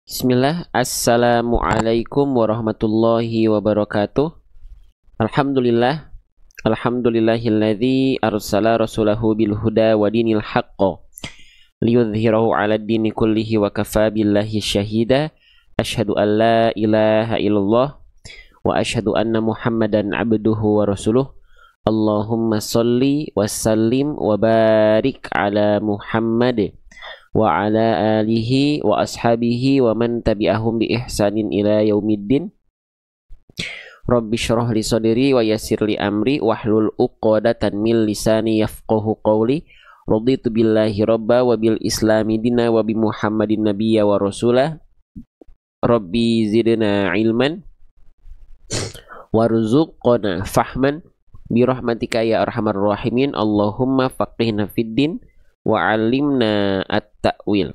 Bismillah, Assalamualaikum warahmatullahi wabarakatuh. Alhamdulillah, alhamdulillahilladzi arsala rasulahu bil huda wa dinil haqq liyudhhirahu 'ala ad-dini kullihi wa kafa billahi syahida. Asyhadu an la ilaha illallah wa asyhadu anna Muhammadan 'abduhu wa rasuluh. Allahumma shalli wa sallim wa barik 'ala Muhammad wa ala alihi wa ashabihi wa man tabi'ahum bi ihsanin ila yaumiddin. Rabbi syrah li sadri wa yassir li amri wahlul 'uqdatam min lisani yafqahu qawli. Raditu billahi rabba wa bil islami dina wa bi Muhammadin nabiyya wa rasulah. Rabbi zidna ilman warzuqna fahman bi rahmatika ya arhamar rahimin. Allahumma faqihna fid din wa 'allimna at-ta'wil.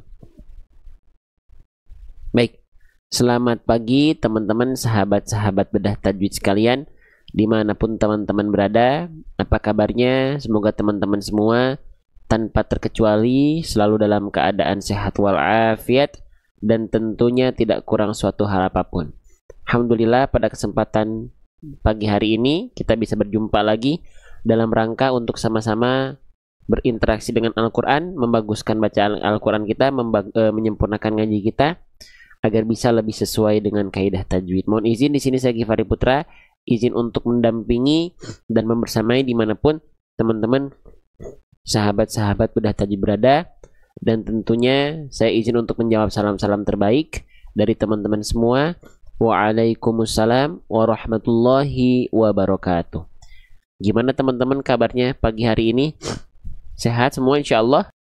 Baik, selamat pagi teman-teman sahabat-sahabat bedah tajwid sekalian, dimanapun teman-teman berada. Apa kabarnya? Semoga teman-teman semua tanpa terkecuali selalu dalam keadaan sehat walafiat dan tentunya tidak kurang suatu hal apapun. Alhamdulillah, pada kesempatan pagi hari ini kita bisa berjumpa lagi dalam rangka untuk sama-sama berinteraksi dengan Al-Quran, membaguskan bacaan Al-Quran kita, menyempurnakan ngaji kita agar bisa lebih sesuai dengan kaidah tajwid. Mohon izin di sini saya Gifari Putra, izin untuk mendampingi dan membersamai dimanapun teman-teman sahabat-sahabat bedah tajwid berada, dan tentunya saya izin untuk menjawab salam-salam terbaik dari teman-teman semua. Waalaikumsalam warahmatullahi wabarakatuh. Gimana teman-teman kabarnya pagi hari ini? Sehat semua insya Allah?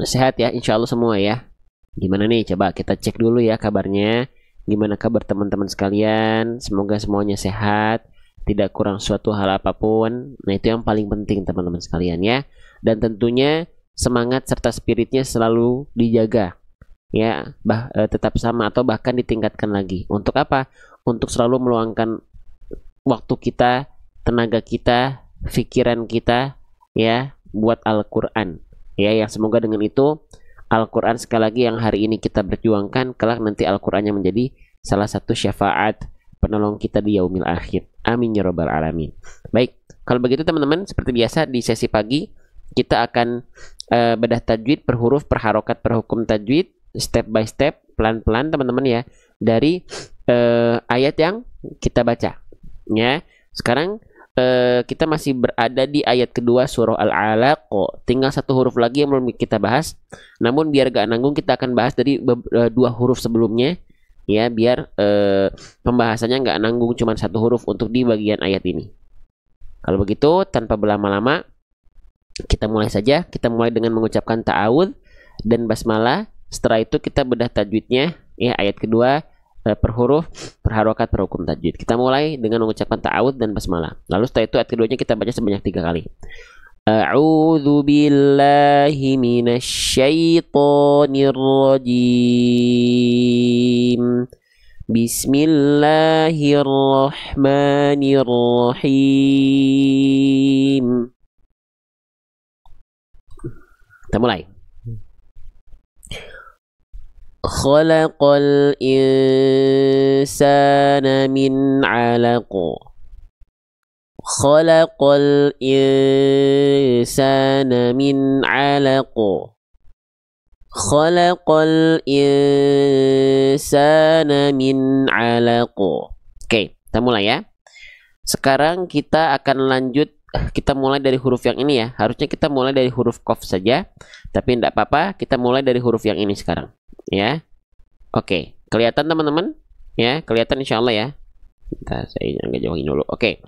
Sehat ya insya Allah semua ya. Gimana nih, coba kita cek dulu ya kabarnya. Gimana kabar teman-teman sekalian? Semoga semuanya sehat, tidak kurang suatu hal apapun. Nah, itu yang paling penting teman-teman sekalian ya. Dan tentunya semangat serta spiritnya selalu dijaga ya, tetap sama atau bahkan ditingkatkan lagi. Untuk apa? Untuk selalu meluangkan waktu kita, tenaga kita, pikiran kita ya buat Al-Quran ya, yang semoga dengan itu Al-Quran sekali lagi yang hari ini kita berjuangkan, kelak nanti Al-Qurannya menjadi salah satu syafaat penolong kita di yaumil akhir. Amin ya rabbal alamin. Baik, kalau begitu teman-teman, seperti biasa di sesi pagi kita akan bedah tajwid per huruf, per harokat, per hukum tajwid, step by step, pelan-pelan teman-teman ya, dari ayat yang kita baca ya. Sekarang kita masih berada di ayat kedua surah Al-Alaq. Tinggal satu huruf lagi yang belum kita bahas. Namun biar gak nanggung, kita akan bahas dari dua huruf sebelumnya ya, biar pembahasannya gak nanggung cuma satu huruf untuk di bagian ayat ini. Kalau begitu, tanpa berlama-lama, kita mulai saja. Kita mulai dengan mengucapkan ta'awudz dan basmalah. Setelah itu kita bedah tajwidnya ya, ayat kedua per huruf, per harokat, per hukum tajwid. Kita mulai dengan mengucapkan ta'awudz dan basmalah. Lalu setelah itu ayat keduanya kita baca sebanyak 3 kali. A'udzu billahi minasyaitonir rajim. Bismillahirrahmanirrahim. Kita mulai. Khalaqal insana min 'alaq. Khalaqal insana min 'alaq. Khalaqal insana min 'alaq. Oke, kita mulai ya. Sekarang kita akan lanjut. Kita mulai dari huruf yang ini ya. Harusnya kita mulai dari huruf qaf saja, tapi tidak apa-apa, kita mulai dari huruf yang ini sekarang ya. Oke, kelihatan teman-teman ya, kelihatan insya Allah ya. Bentar, saya agak jauhin dulu. Oke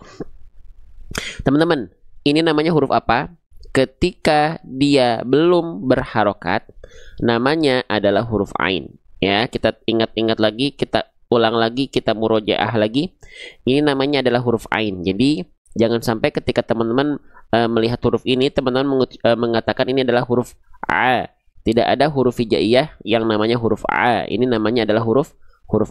teman-teman, ini namanya huruf apa? Ketika dia belum berharokat, namanya adalah huruf ain ya. Kita ingat-ingat lagi, kita ulang lagi, kita murojaah lagi. Ini namanya adalah huruf ain. Jadi jangan sampai ketika teman-teman melihat huruf ini, teman-teman mengatakan ini adalah huruf a. Tidak ada huruf hijaiyah yang namanya huruf a. Ini namanya adalah huruf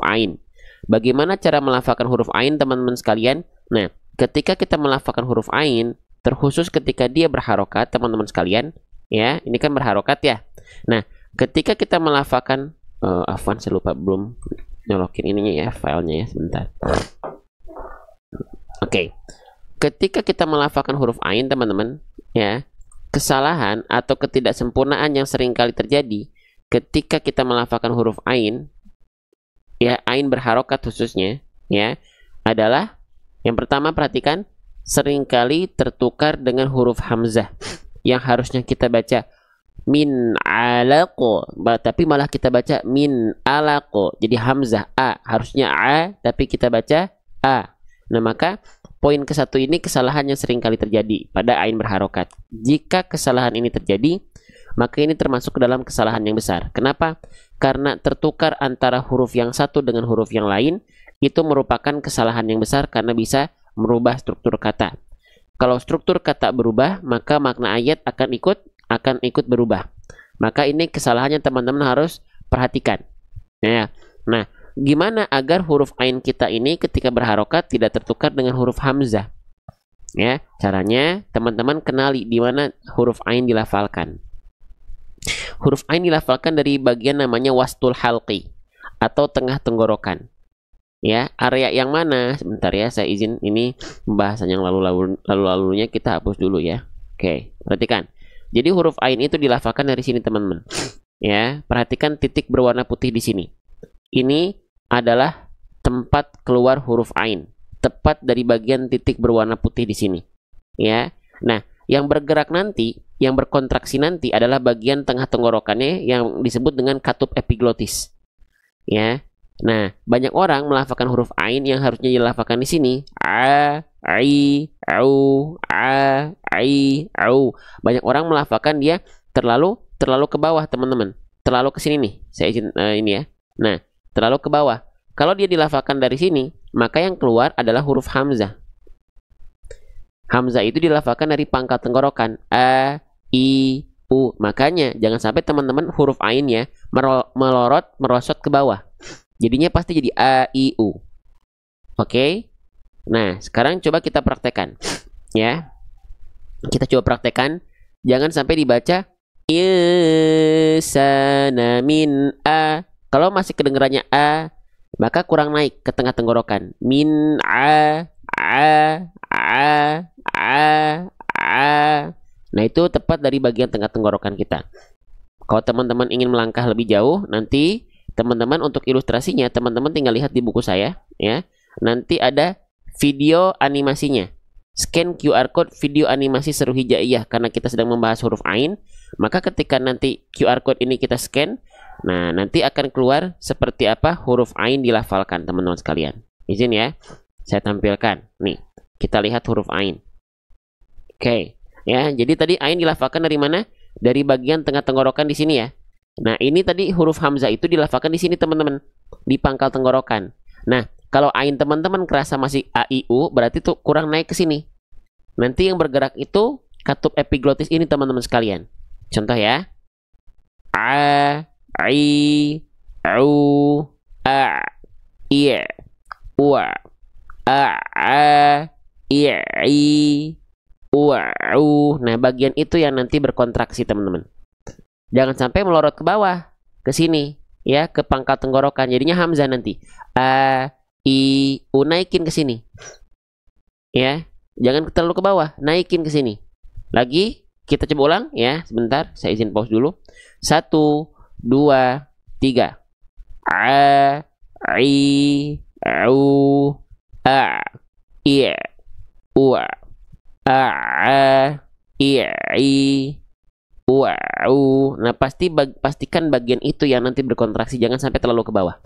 ain. Bagaimana cara melafalkan huruf ain teman-teman sekalian? Nah, ketika kita melafalkan huruf ain, terkhusus ketika dia berharokat teman-teman sekalian, ya, ini kan berharokat ya. Nah, ketika kita melafalkan afwan saya lupa belum nyolokin ininya ya, filenya ya, sebentar. Oke. Ketika kita melafalkan huruf ain teman-teman ya, kesalahan atau ketidaksempurnaan yang sering kali terjadi ketika kita melafalkan huruf ain ya, ain berharokat khususnya ya, adalah yang pertama, perhatikan, seringkali tertukar dengan huruf hamzah yang harusnya kita baca min alaqo, tapi malah kita baca min alaqo. Jadi hamzah a harusnya a, tapi kita baca a. Nah, maka poin ke-1 ini kesalahan yang sering kali terjadi pada ain berharokat. Jika kesalahan ini terjadi, maka ini termasuk ke dalam kesalahan yang besar. Kenapa? Karena tertukar antara huruf yang satu dengan huruf yang lain, itu merupakan kesalahan yang besar karena bisa merubah struktur kata. Kalau struktur kata berubah, maka makna ayat akan ikut berubah. Maka ini kesalahannya teman-teman harus perhatikan. Ya. Nah, gimana agar huruf ain kita ini ketika berharokat tidak tertukar dengan huruf hamzah? Ya, caranya teman-teman kenali di mana huruf ain dilafalkan. Huruf ain dilafalkan dari bagian namanya wastul halqi atau tengah tenggorokan. Ya, area yang mana? Sebentar ya, saya izin ini pembahasan yang lalu-lalunya kita hapus dulu ya. Oke, perhatikan. Jadi huruf ain itu dilafalkan dari sini teman-teman. Ya, perhatikan titik berwarna putih di sini. Ini adalah tempat keluar huruf ain, tepat dari bagian titik berwarna putih di sini. Ya. Nah, yang bergerak nanti, yang berkontraksi nanti adalah bagian tengah tenggorokannya yang disebut dengan katup epiglotis. Ya. Nah, banyak orang melafalkan huruf ain yang harusnya dilafalkan di sini. A, ai, au, a, ai, au. Banyak orang melafalkan dia terlalu ke bawah, teman-teman. Terlalu ke sini nih. Saya izin ini ya. Nah, terlalu ke bawah. Kalau dia dilafalkan dari sini, maka yang keluar adalah huruf hamzah. Hamzah itu dilafalkan dari pangkal tenggorokan. A, i, u. Makanya jangan sampai teman-teman huruf ainnya merosot ke bawah. Jadinya pasti jadi a, i, u. Oke. Nah, sekarang coba kita praktekkan. Ya. Kita coba praktekkan. Jangan sampai dibaca insana min a. Kalau masih kedengarannya a, maka kurang naik ke tengah tenggorokan. Min a, a, a, a, a. Nah, itu tepat dari bagian tengah tenggorokan kita. Kalau teman-teman ingin melangkah lebih jauh, nanti teman-teman untuk ilustrasinya, teman-teman tinggal lihat di buku saya, ya. Nanti ada video animasinya. Scan QR code video animasi seru hijaiyah karena kita sedang membahas huruf ain. Maka ketika nanti QR code ini kita scan, nah nanti akan keluar seperti apa huruf ain dilafalkan, teman-teman sekalian. Izin ya, saya tampilkan. Nih, kita lihat huruf ain. Oke, ya. Jadi tadi ain dilafalkan dari mana? Dari bagian tengah tenggorokan di sini ya. Nah, ini tadi huruf hamzah itu dilafalkan di sini, teman-teman, di pangkal tenggorokan. Nah, kalau ain teman-teman kerasa masih a, i, u, berarti tuh kurang naik ke sini. Nanti yang bergerak itu katup epiglotis ini, teman-teman sekalian. Contoh ya. A, i, u, a, i, u, a, i, u, u. Nah, bagian itu yang nanti berkontraksi, teman-teman. Jangan sampai melorot ke bawah, ke sini, ya, ke pangkal tenggorokan. Jadinya hamzah nanti. A, i, u, naikin ke sini. Ya, jangan terlalu ke bawah, naikin ke sini. Lagi, kita coba ulang, ya. Sebentar, saya izin pause dulu. 1, 2, 3. A, i, u, a, i, u, a, i, wow. Nah, pastikan bagian itu yang nanti berkontraksi, jangan sampai terlalu ke bawah.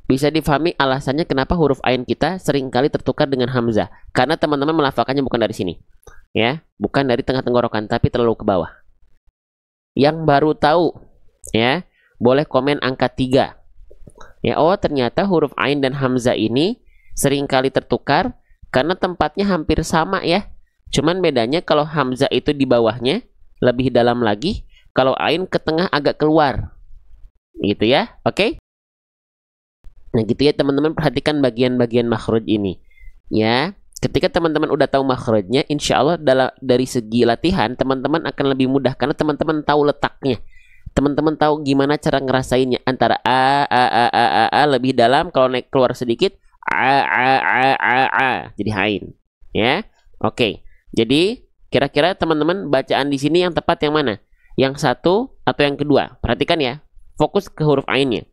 Bisa difahami alasannya kenapa huruf ain kita seringkali tertukar dengan hamzah. Karena teman-teman melafalkannya bukan dari sini. Ya, bukan dari tengah tenggorokan, tapi terlalu ke bawah. Yang baru tahu, ya, boleh komen angka 3. Ya, oh ternyata huruf ain dan hamzah ini seringkali tertukar karena tempatnya hampir sama ya. Cuman bedanya kalau hamzah itu di bawahnya lebih dalam lagi, kalau ain ke tengah agak keluar. Gitu ya, oke? Nah gitu ya teman-teman, perhatikan bagian-bagian makhraj ini. Ya, Ketika teman-teman udah tahu makhrajnya, insya Allah dari segi latihan teman-teman akan lebih mudah karena teman-teman tahu letaknya. Teman-teman tahu gimana cara ngerasainnya antara a lebih dalam, kalau naik keluar sedikit a jadi hain. Ya. Oke. Jadi kira-kira teman-teman bacaan di sini yang tepat yang mana? Yang satu atau yang kedua? Perhatikan ya. Fokus ke huruf ainnya.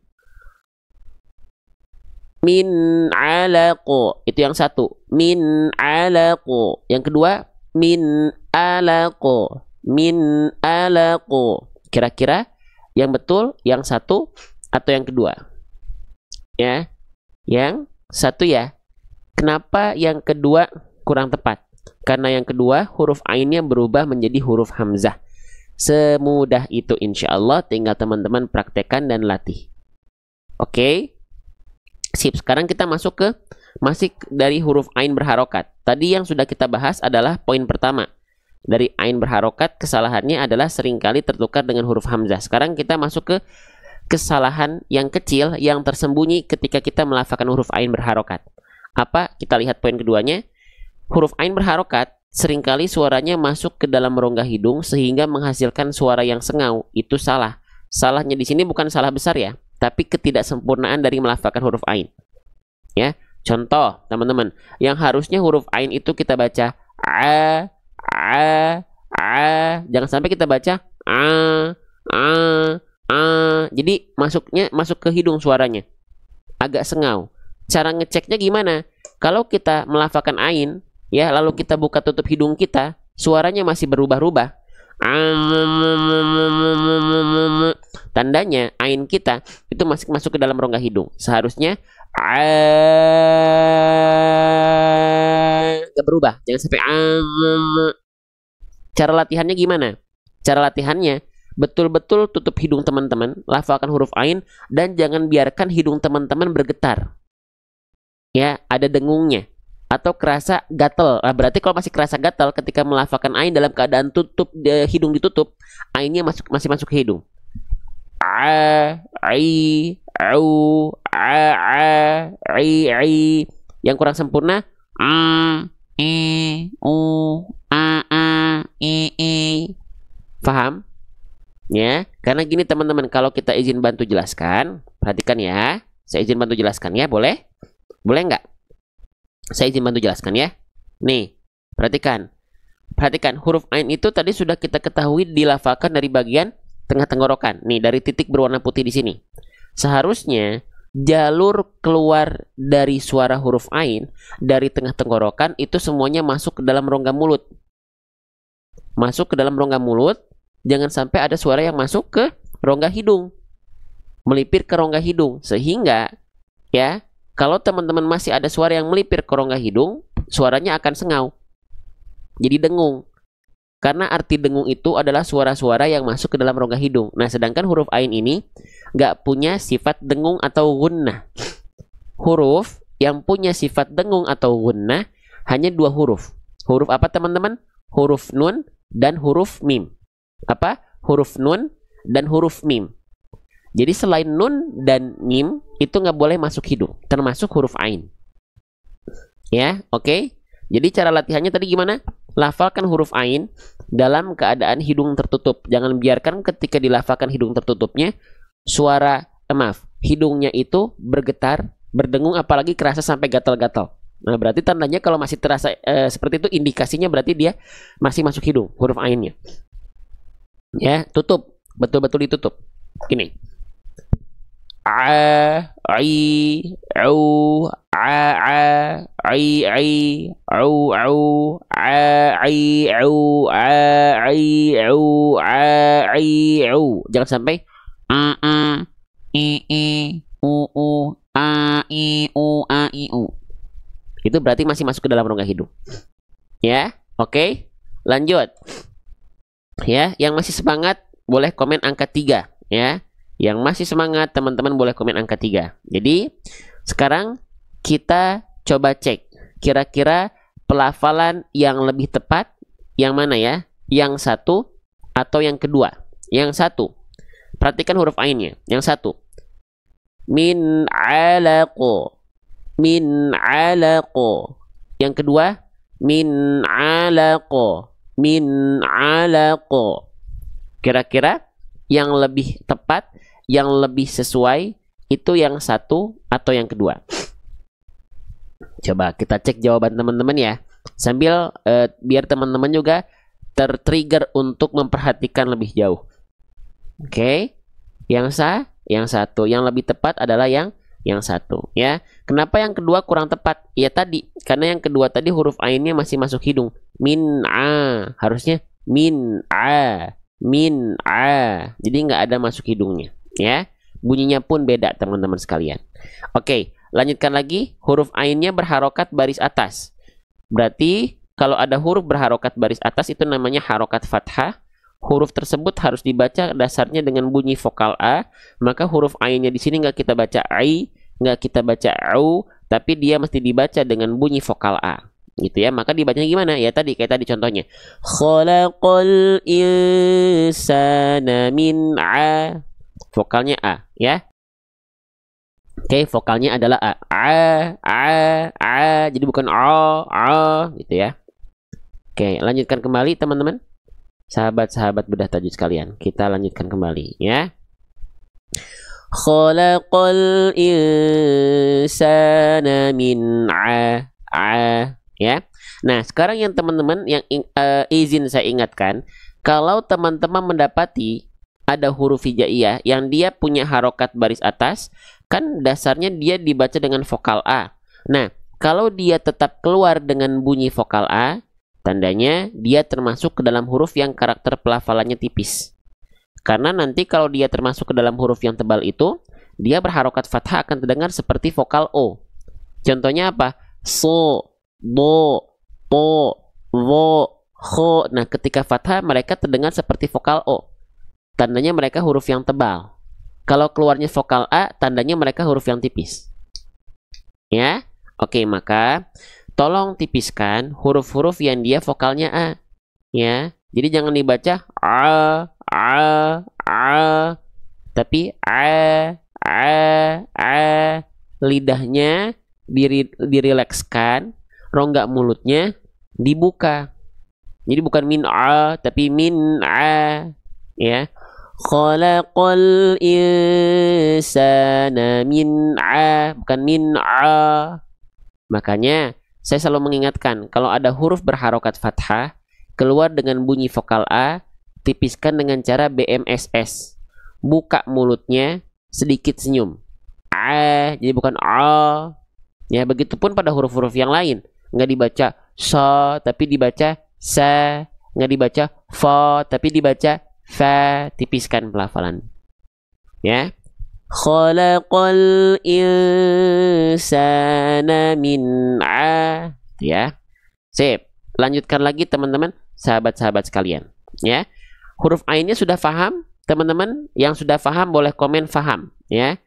Min alaqo, itu yang satu. Min alaqo. Yang kedua, min alaqo. Min alaqo. Kira-kira yang betul yang satu atau yang kedua? Ya, yang satu ya. Kenapa yang kedua kurang tepat? Karena yang kedua huruf ainnya berubah menjadi huruf hamzah. Semudah itu insya Allah, tinggal teman-teman praktekkan dan latih. Oke. Sip, sekarang kita masuk ke masih dari huruf ain berharokat. Tadi yang sudah kita bahas adalah poin pertama. Dari ain berharokat, kesalahannya adalah seringkali tertukar dengan huruf hamzah. Sekarang kita masuk ke kesalahan yang kecil yang tersembunyi ketika kita melafalkan huruf ain berharokat. Apa? Kita lihat poin keduanya. Huruf ain berharokat seringkali suaranya masuk ke dalam rongga hidung sehingga menghasilkan suara yang sengau. Itu salah. Salahnya di sini bukan salah besar ya, tapi ketidaksempurnaan dari melafalkan huruf ain. Ya, contoh teman-teman, yang harusnya huruf ain itu kita baca a, jangan sampai kita baca a. Jadi masuk ke hidung suaranya, agak sengau. Cara ngeceknya gimana? Kalau kita melafalkan ain, ya, lalu kita buka tutup hidung kita, suaranya masih berubah-ubah. Tandanya ain kita itu masih masuk ke dalam rongga hidung. Seharusnya gak berubah, jangan sampai Cara latihannya gimana? Cara latihannya betul-betul tutup hidung teman-teman, lafalkan huruf ain, dan jangan biarkan hidung teman-teman bergetar. Ya, ada dengungnya atau kerasa gatel. Nah, berarti kalau masih kerasa gatel ketika melafalkan ain dalam keadaan hidung ditutup, ainnya masih masuk ke hidung. Yang kurang sempurna Paham? Ya, karena gini teman-teman, kalau kita izin bantu jelaskan, perhatikan ya. Saya izin bantu jelaskan ya, boleh? Boleh nggak? Saya izin bantu jelaskan ya. Nih, perhatikan. Perhatikan, huruf ain itu tadi sudah kita ketahui dilafalkan dari bagian tengah tenggorokan. Nih, dari titik berwarna putih di sini. Seharusnya jalur keluar dari suara huruf ain dari tengah tenggorokan itu semuanya masuk ke dalam rongga mulut. Masuk ke dalam rongga mulut, jangan sampai ada suara yang masuk ke rongga hidung. Melipir ke rongga hidung, sehingga ya, kalau teman-teman masih ada suara yang melipir ke rongga hidung, suaranya akan sengau. Jadi dengung. Karena arti dengung itu adalah suara-suara yang masuk ke dalam rongga hidung. Nah, sedangkan huruf ain ini nggak punya sifat dengung atau gunnah. Huruf yang punya sifat dengung atau gunnah hanya dua huruf. Huruf apa teman-teman? Huruf nun dan huruf mim. Apa? Huruf nun dan huruf mim. Jadi selain nun dan mim itu nggak boleh masuk hidung, termasuk huruf ain. Ya, oke. Jadi cara latihannya tadi gimana? Lafalkan huruf ain dalam keadaan hidung tertutup. Jangan biarkan ketika dilafalkan hidung tertutupnya hidungnya itu bergetar, berdengung, apalagi kerasa sampai gatal-gatal. Nah, berarti tandanya kalau masih terasa seperti itu, indikasinya berarti dia masih masuk hidung huruf ainnya. Ya, tutup, betul-betul ditutup. Gini. Jangan sampai itu berarti masih masuk ke dalam rongga hidung. Ya, oke. Lanjut. Ya, yang masih semangat boleh komen angka 3 ya. Yang masih semangat teman-teman boleh komen angka 3. Jadi sekarang kita coba cek kira-kira pelafalan yang lebih tepat yang mana ya? Yang satu atau yang kedua? Yang satu. Perhatikan huruf ainnya. Yang satu. Min alaqo. Min alaqo. Yang kedua, min alaqo. Min alaqo. Kira-kira yang lebih tepat, yang lebih sesuai itu yang satu atau yang kedua? Coba kita cek jawaban teman-teman ya. Sambil biar teman-teman juga tertrigger untuk memperhatikan lebih jauh. Oke. Yang satu. Yang lebih tepat adalah yang satu ya. Kenapa yang kedua kurang tepat? Ya tadi, karena yang kedua tadi huruf ainnya masih masuk hidung. Min a, harusnya min a, min a. Jadi nggak ada masuk hidungnya ya. Bunyinya pun beda teman-teman sekalian. Oke, lanjutkan lagi. Huruf ainnya berharokat baris atas. Berarti kalau ada huruf berharokat baris atas itu namanya harokat fathah. Huruf tersebut harus dibaca dasarnya dengan bunyi vokal A. Maka huruf ainnya di sini nggak kita baca ai, nggak kita baca au, tapi dia mesti dibaca dengan bunyi vokal A. Gitu ya. Maka dibacanya gimana? Ya tadi kayak tadi contohnya. Khalaqal insana min a. Vokalnya A ya. Oke, vokalnya adalah A. A. Jadi bukan a gitu ya. Oke, lanjutkan kembali teman-teman. Sahabat-sahabat bedah tajwid sekalian, kita lanjutkan kembali ya. Khalaqal insana min a ya. Nah, sekarang yang teman-teman yang izin saya ingatkan, kalau teman-teman mendapati ada huruf hijaiyah yang dia punya harokat baris atas, kan dasarnya dia dibaca dengan vokal A. Nah, kalau dia tetap keluar dengan bunyi vokal A, tandanya dia termasuk ke dalam huruf yang karakter pelafalannya tipis. Karena nanti kalau dia termasuk ke dalam huruf yang tebal itu, dia berharokat fathah akan terdengar seperti vokal O. Contohnya apa? So, bo, po, wo, ho. Nah, ketika fathah mereka terdengar seperti vokal O. Tandanya mereka huruf yang tebal. Kalau keluarnya vokal A, tandanya mereka huruf yang tipis. Ya? Oke, maka tolong tipiskan huruf-huruf yang dia vokalnya A. Ya. Jadi jangan dibaca a, tapi a. Lidahnya dirilekskan, rongga mulutnya dibuka. Jadi bukan min a, tapi min a. Ya. Khalaqal insana min a, bukan min a. Makanya saya selalu mengingatkan, kalau ada huruf berharokat fathah, keluar dengan bunyi vokal A, tipiskan dengan cara BMSS. Buka mulutnya, sedikit senyum. A, jadi bukan A. Ya, begitupun pada huruf-huruf yang lain. Nggak dibaca sa, tapi dibaca sa. Nggak dibaca fa, tapi dibaca fa. Tipiskan pelafalan. Ya. Khalaqal insana min a, ya. Sip. Lanjutkan lagi teman-teman, sahabat-sahabat sekalian, ya. Huruf ainnya sudah paham? Teman-teman yang sudah paham boleh komen paham, ya.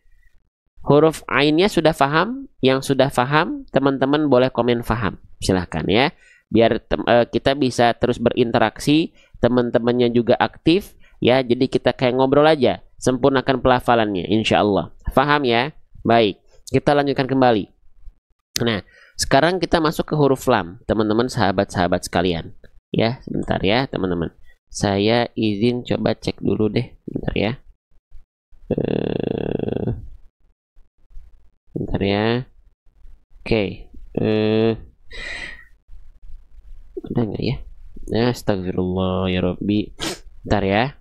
Huruf ainnya sudah paham? Yang sudah paham, teman-teman boleh komen paham. Silahkan ya. Biar kita bisa terus berinteraksi, teman-temannya juga aktif, ya. Jadi kita kayak ngobrol aja. Sempurnakan pelafalannya, insya Allah. Faham ya? Baik, kita lanjutkan kembali. Nah, sekarang kita masuk ke huruf lam, teman-teman sahabat-sahabat sekalian. Ya, sebentar ya, teman-teman. Saya izin coba cek dulu deh, bentar ya. Bentar ya. Oke. Ada nggak ya? Astagfirullah ya Rabbi. Bentar ya.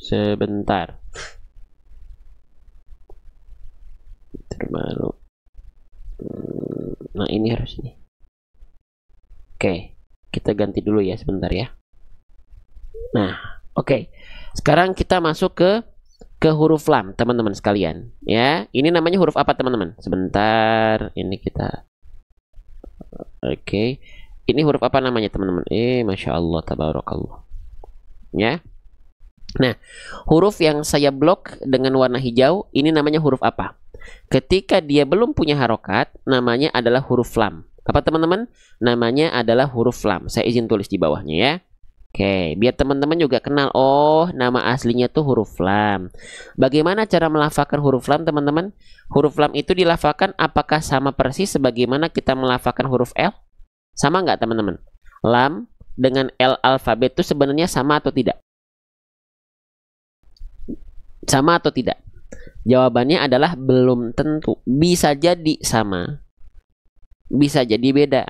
Sebentar. Terbaru. Nah, ini harus nih. Oke, kita ganti dulu ya sebentar ya. Nah, oke. Sekarang kita masuk ke huruf lam, teman-teman sekalian. Ya, ini namanya huruf apa, teman-teman? Sebentar, ini kita. Oke. Ini huruf apa namanya, teman-teman? Masya Allah, tabarakallah. Ya. Nah, huruf yang saya blok dengan warna hijau, ini namanya huruf apa? Ketika dia belum punya harokat, namanya adalah huruf lam. Apa teman-teman? Namanya adalah huruf lam. Saya izin tulis di bawahnya ya. Oke, biar teman-teman juga kenal. Oh, nama aslinya tuh huruf lam. Bagaimana cara melafalkan huruf lam, teman-teman? Huruf lam itu dilafalkan apakah sama persis sebagaimana kita melafalkan huruf L? Sama nggak, teman-teman? Lam dengan L alfabet itu sebenarnya sama atau tidak? Sama atau tidak? Jawabannya adalah belum tentu. Bisa jadi sama, bisa jadi beda.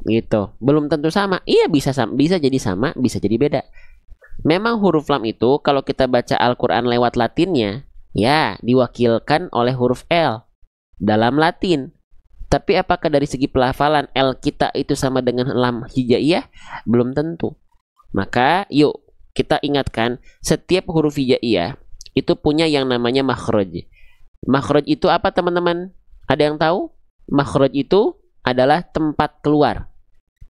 Gitu, belum tentu sama. Iya, bisa sama, bisa jadi sama, bisa jadi beda. Memang huruf lam itu kalau kita baca Al-Quran lewat Latinnya, ya diwakilkan oleh huruf L dalam Latin. Tapi apakah dari segi pelafalan L kita itu sama dengan lam hijaiyah? Belum tentu. Maka yuk kita ingatkan, setiap huruf hijaiyah itu punya yang namanya makhraj. Makhraj itu apa, teman-teman? Ada yang tahu? Makhraj itu adalah tempat keluar.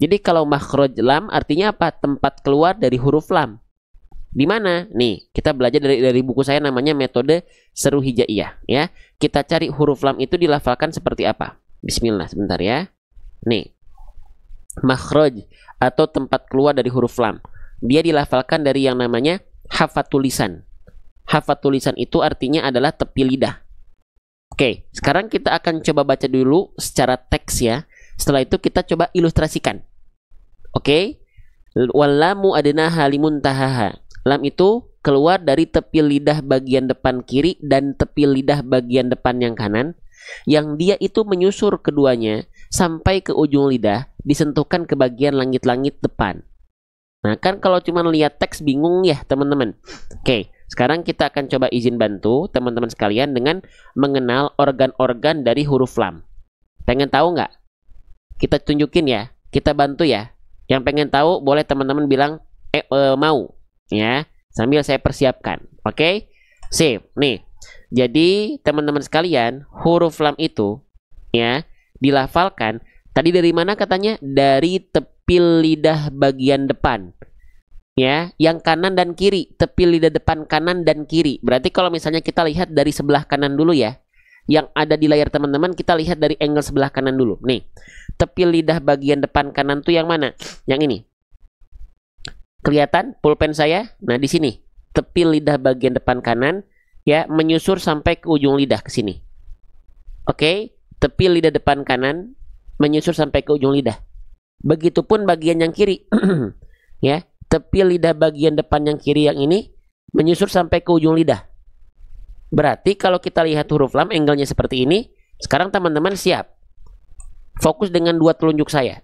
Jadi kalau makhraj lam artinya apa? Tempat keluar dari huruf lam. Di mana? Nih, kita belajar dari buku saya namanya metode seru hijaiyah ya. Kita cari huruf lam itu dilafalkan seperti apa? Bismillah, sebentar ya. Nih. Makhraj atau tempat keluar dari huruf lam. Dia dilafalkan dari yang namanya hafatul lisan. Hafatul lisan itu artinya adalah tepi lidah. Oke, sekarang kita akan coba baca dulu secara teks ya. Setelah itu kita coba ilustrasikan. Oke, wallamu adnaha limuntahaha. Lam itu keluar dari tepi lidah bagian depan kiri dan tepi lidah bagian depan yang kanan, yang dia itu menyusur keduanya sampai ke ujung lidah, disentuhkan ke bagian langit-langit depan. Nah, kan kalau cuma lihat teks bingung ya, teman-teman. Oke, sekarang kita akan coba izin bantu teman-teman sekalian dengan mengenal organ-organ dari huruf lam. Pengen tahu nggak? Kita tunjukin ya, kita bantu ya. Yang pengen tahu boleh teman-teman bilang mau ya, sambil saya persiapkan. Oke? Sip. Nih. Jadi teman-teman sekalian, huruf lam itu ya dilafalkan tadi dari mana katanya? Dari tepi lidah bagian depan. Ya, yang kanan dan kiri, tepi lidah depan kanan dan kiri. Berarti kalau misalnya kita lihat dari sebelah kanan dulu ya. Yang ada di layar teman-teman, kita lihat dari angle sebelah kanan dulu. Nih, tepi lidah bagian depan kanan tuh yang mana? Yang ini. Kelihatan pulpen saya? Nah, di sini. Tepi lidah bagian depan kanan ya menyusur sampai ke ujung lidah ke sini. Oke, tepi lidah depan kanan menyusur sampai ke ujung lidah. Begitupun bagian yang kiri. Ya, tepi lidah bagian depan yang kiri yang ini menyusur sampai ke ujung lidah. Berarti kalau kita lihat huruf lam angle-nya seperti ini, sekarang teman-teman siap. Fokus dengan dua telunjuk saya.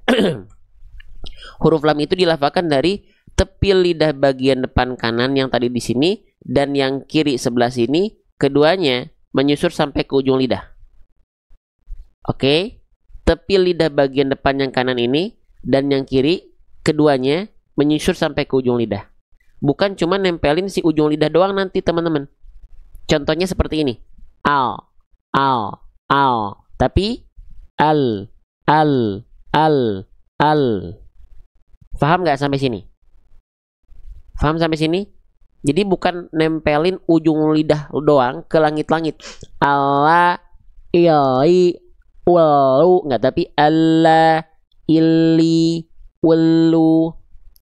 Huruf lam itu dilafalkan dari tepi lidah bagian depan kanan yang tadi di sini dan yang kiri sebelah sini, keduanya menyusur sampai ke ujung lidah. Oke, tepi lidah bagian depan yang kanan ini dan yang kiri, keduanya menyusur sampai ke ujung lidah. Bukan cuma nempelin si ujung lidah doang nanti, teman-teman. Contohnya seperti ini. Al. Tapi al. Paham nggak sampai sini? Paham sampai sini? Jadi bukan nempelin ujung lidah doang ke langit-langit. Allah, ili, walu. Nggak, tapi Allah, ili, walu.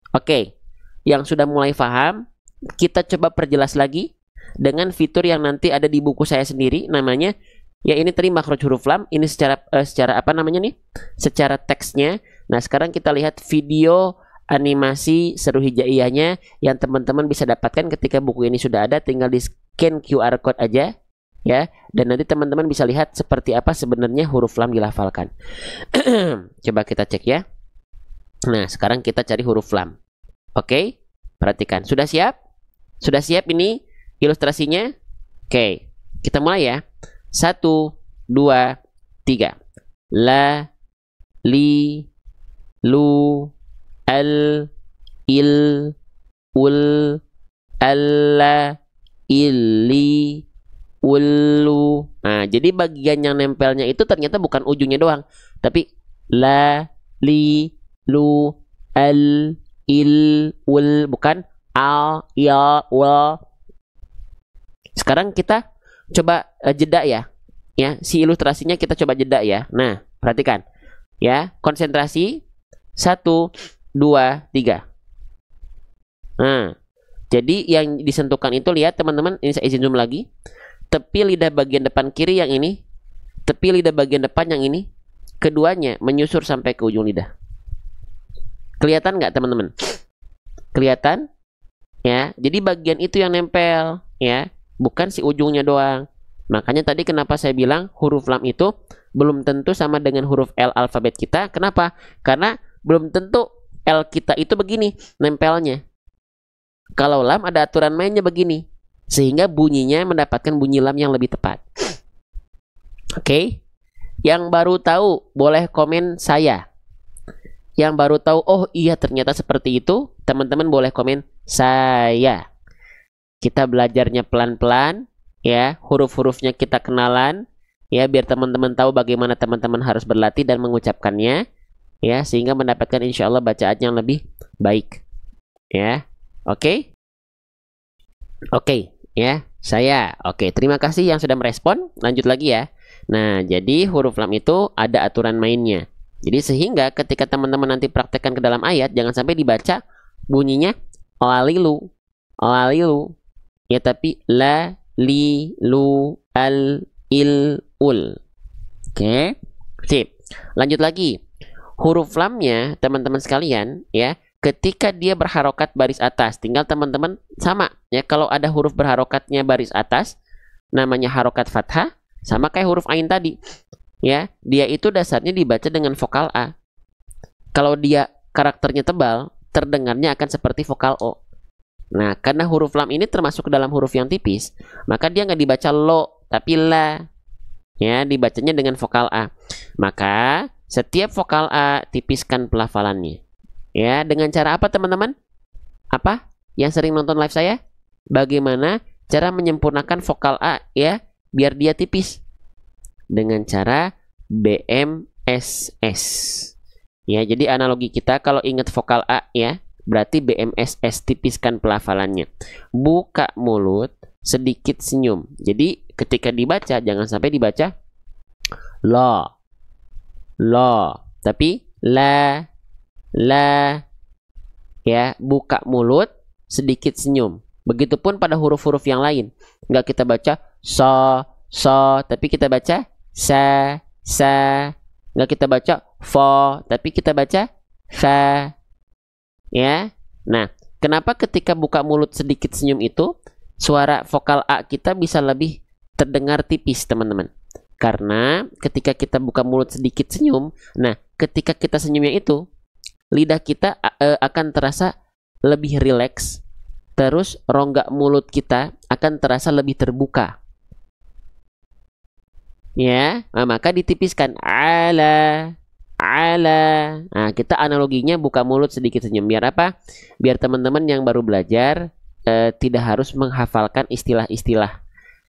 Oke. Yang sudah mulai paham, kita coba perjelas lagi dengan fitur yang nanti ada di buku saya sendiri, namanya ya ini tadi makhraj huruf lam, ini secara apa namanya nih? Secara teksnya. Nah, sekarang kita lihat video animasi seru hijaiyahnya yang teman-teman bisa dapatkan ketika buku ini sudah ada, tinggal di scan QR code aja ya, dan nanti teman-teman bisa lihat seperti apa sebenarnya huruf lam dilafalkan. Coba kita cek ya. Nah, sekarang kita cari huruf lam. Oke, perhatikan. Sudah siap? Sudah siap ini ilustrasinya? Oke, kita mulai ya. 1, 2, 3. La, li, lu, al, il, ul, alla, ili, ulu. Nah, jadi bagian yang nempelnya itu ternyata bukan ujungnya doang, tapi la, li, lu, al, il, ul, bukan al, ya, wal. Sekarang kita coba jeda ya. Ya, si ilustrasinya kita coba jeda ya. Nah, perhatikan. Ya, konsentrasi. 1, 2, 3. Nah, jadi yang disentuhkan itu, lihat teman-teman, ini saya izin zoom lagi. Tepi lidah bagian depan kiri yang ini, tepi lidah bagian depan yang ini, keduanya menyusur sampai ke ujung lidah. Kelihatan nggak teman-teman? Kelihatan? Ya, jadi bagian itu yang nempel, ya, bukan si ujungnya doang. Makanya tadi kenapa saya bilang huruf lam itu belum tentu sama dengan huruf L alfabet kita. Kenapa? Karena belum tentu L kita itu begini nempelnya. Kalau lam ada aturan mainnya begini, sehingga bunyinya mendapatkan bunyi lam yang lebih tepat. Oke? Yang baru tahu boleh komen saya. Yang baru tahu, oh iya ternyata seperti itu, teman-teman boleh komen saya. Kita belajarnya pelan-pelan, ya, huruf-hurufnya kita kenalan, ya, biar teman-teman tahu bagaimana teman-teman harus berlatih dan mengucapkannya, ya, sehingga mendapatkan insya Allah bacaan yang lebih baik, ya. Oke, ya, saya. Oke, terima kasih yang sudah merespon. Lanjut lagi ya. Nah, jadi huruf lam itu ada aturan mainnya. Jadi sehingga ketika teman-teman nanti praktekkan ke dalam ayat, jangan sampai dibaca bunyinya lalilu, lalilu, ya, tapi la, li, lu, al, il, ul. Oke, sip. Lanjut lagi. Huruf lamnya teman-teman sekalian, ya, ketika dia berharokat baris atas, tinggal teman-teman sama, ya, kalau ada huruf berharokatnya baris atas, namanya harokat fathah, sama kayak huruf ain tadi, ya, dia itu dasarnya dibaca dengan vokal A. Kalau dia karakternya tebal, terdengarnya akan seperti vokal O. Nah, karena huruf lam ini termasuk ke dalam huruf yang tipis, maka dia nggak dibaca lo, tapi la, ya, dibacanya dengan vokal A. Maka setiap vokal A tipiskan pelafalannya. Ya, dengan cara apa teman-teman? Apa? Yang sering nonton live saya? Bagaimana cara menyempurnakan vokal A, ya, biar dia tipis? Dengan cara BMSS. Ya, jadi analogi kita kalau ingat vokal A, ya, berarti BMSS, tipiskan pelafalannya. Buka mulut, sedikit senyum. Jadi ketika dibaca jangan sampai dibaca lo, tapi la, ya, buka mulut, sedikit senyum. Begitupun pada huruf-huruf yang lain, nggak kita baca so, tapi kita baca sa, nggak kita baca fo, tapi kita baca fa, ya. Nah, kenapa ketika buka mulut sedikit senyum itu suara vokal A kita bisa lebih terdengar tipis, teman-teman? Karena ketika kita buka mulut sedikit senyum, nah, ketika kita senyumnya itu lidah kita akan terasa lebih rileks, terus rongga mulut kita akan terasa lebih terbuka, ya. Nah, maka ditipiskan ala. Nah, kita analoginya buka mulut sedikit senyum. Biar apa? Biar teman-teman yang baru belajar tidak harus menghafalkan istilah-istilah,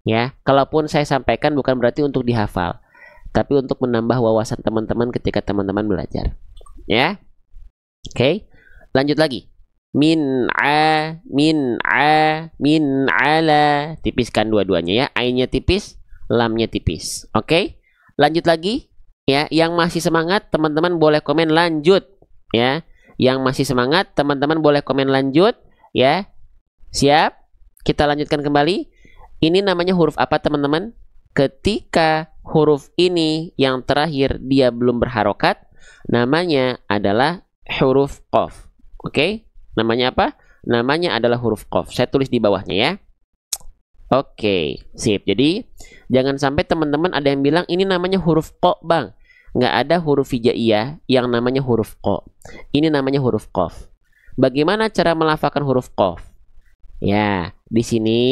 ya. Kalaupun saya sampaikan bukan berarti untuk dihafal, tapi untuk menambah wawasan teman-teman ketika teman-teman belajar, ya. Oke, lanjut lagi. Min ala, tipiskan dua-duanya, ya. Ainnya tipis, lamnya tipis. Oke, lanjut lagi, ya. Yang masih semangat teman-teman boleh komen lanjut, ya. Yang masih semangat teman-teman boleh komen lanjut, ya. Siap? Kita lanjutkan kembali. Ini namanya huruf apa teman-teman? Ketika huruf ini yang terakhir dia belum berharokat, namanya adalah huruf qaf. Oke, namanya apa? Namanya adalah huruf qaf. Saya tulis di bawahnya, ya. Oke, sip. Jadi jangan sampai teman-teman ada yang bilang ini namanya huruf qa, bang. Nggak ada huruf hijaiyah yang namanya huruf qa. Ini namanya huruf qaf. Bagaimana cara melafalkan huruf qaf? Ya, di sini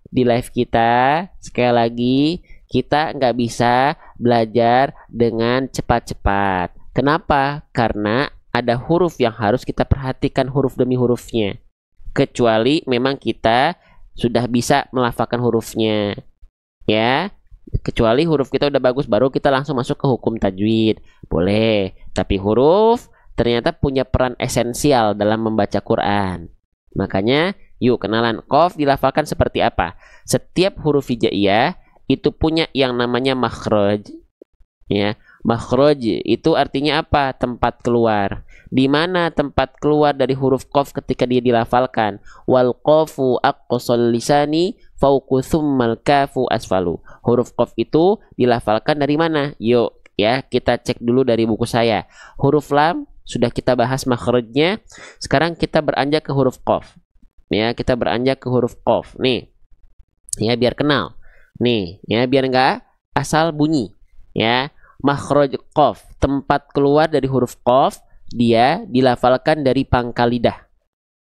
di live kita sekali lagi kita nggak bisa belajar dengan cepat-cepat. Kenapa? Karena ada huruf yang harus kita perhatikan huruf demi hurufnya. Kecuali memang kita sudah bisa melafalkan hurufnya, ya. Kecuali huruf kita udah bagus, baru kita langsung masuk ke hukum tajwid. Boleh. Tapi huruf ternyata punya peran esensial dalam membaca Quran. Makanya, yuk kenalan. Qaf dilafalkan seperti apa? Setiap huruf hijaiyah itu punya yang namanya makhraj, ya. Makhraj itu artinya apa? Tempat keluar. Di mana tempat keluar dari huruf qaf ketika dia dilafalkan? Wal qafu aqsal lisani fawqu tsummal kafu asfalu. Huruf qaf itu dilafalkan dari mana? Yuk ya, kita cek dulu dari buku saya. Huruf lam sudah kita bahas makhrajnya. Sekarang kita beranjak ke huruf qaf. Ya, kita beranjak ke huruf qaf. Nih. Ya, biar kenal. Nih, ya biar enggak asal bunyi. Ya, makhraj qaf, tempat keluar dari huruf qaf, dia dilafalkan dari pangkal lidah.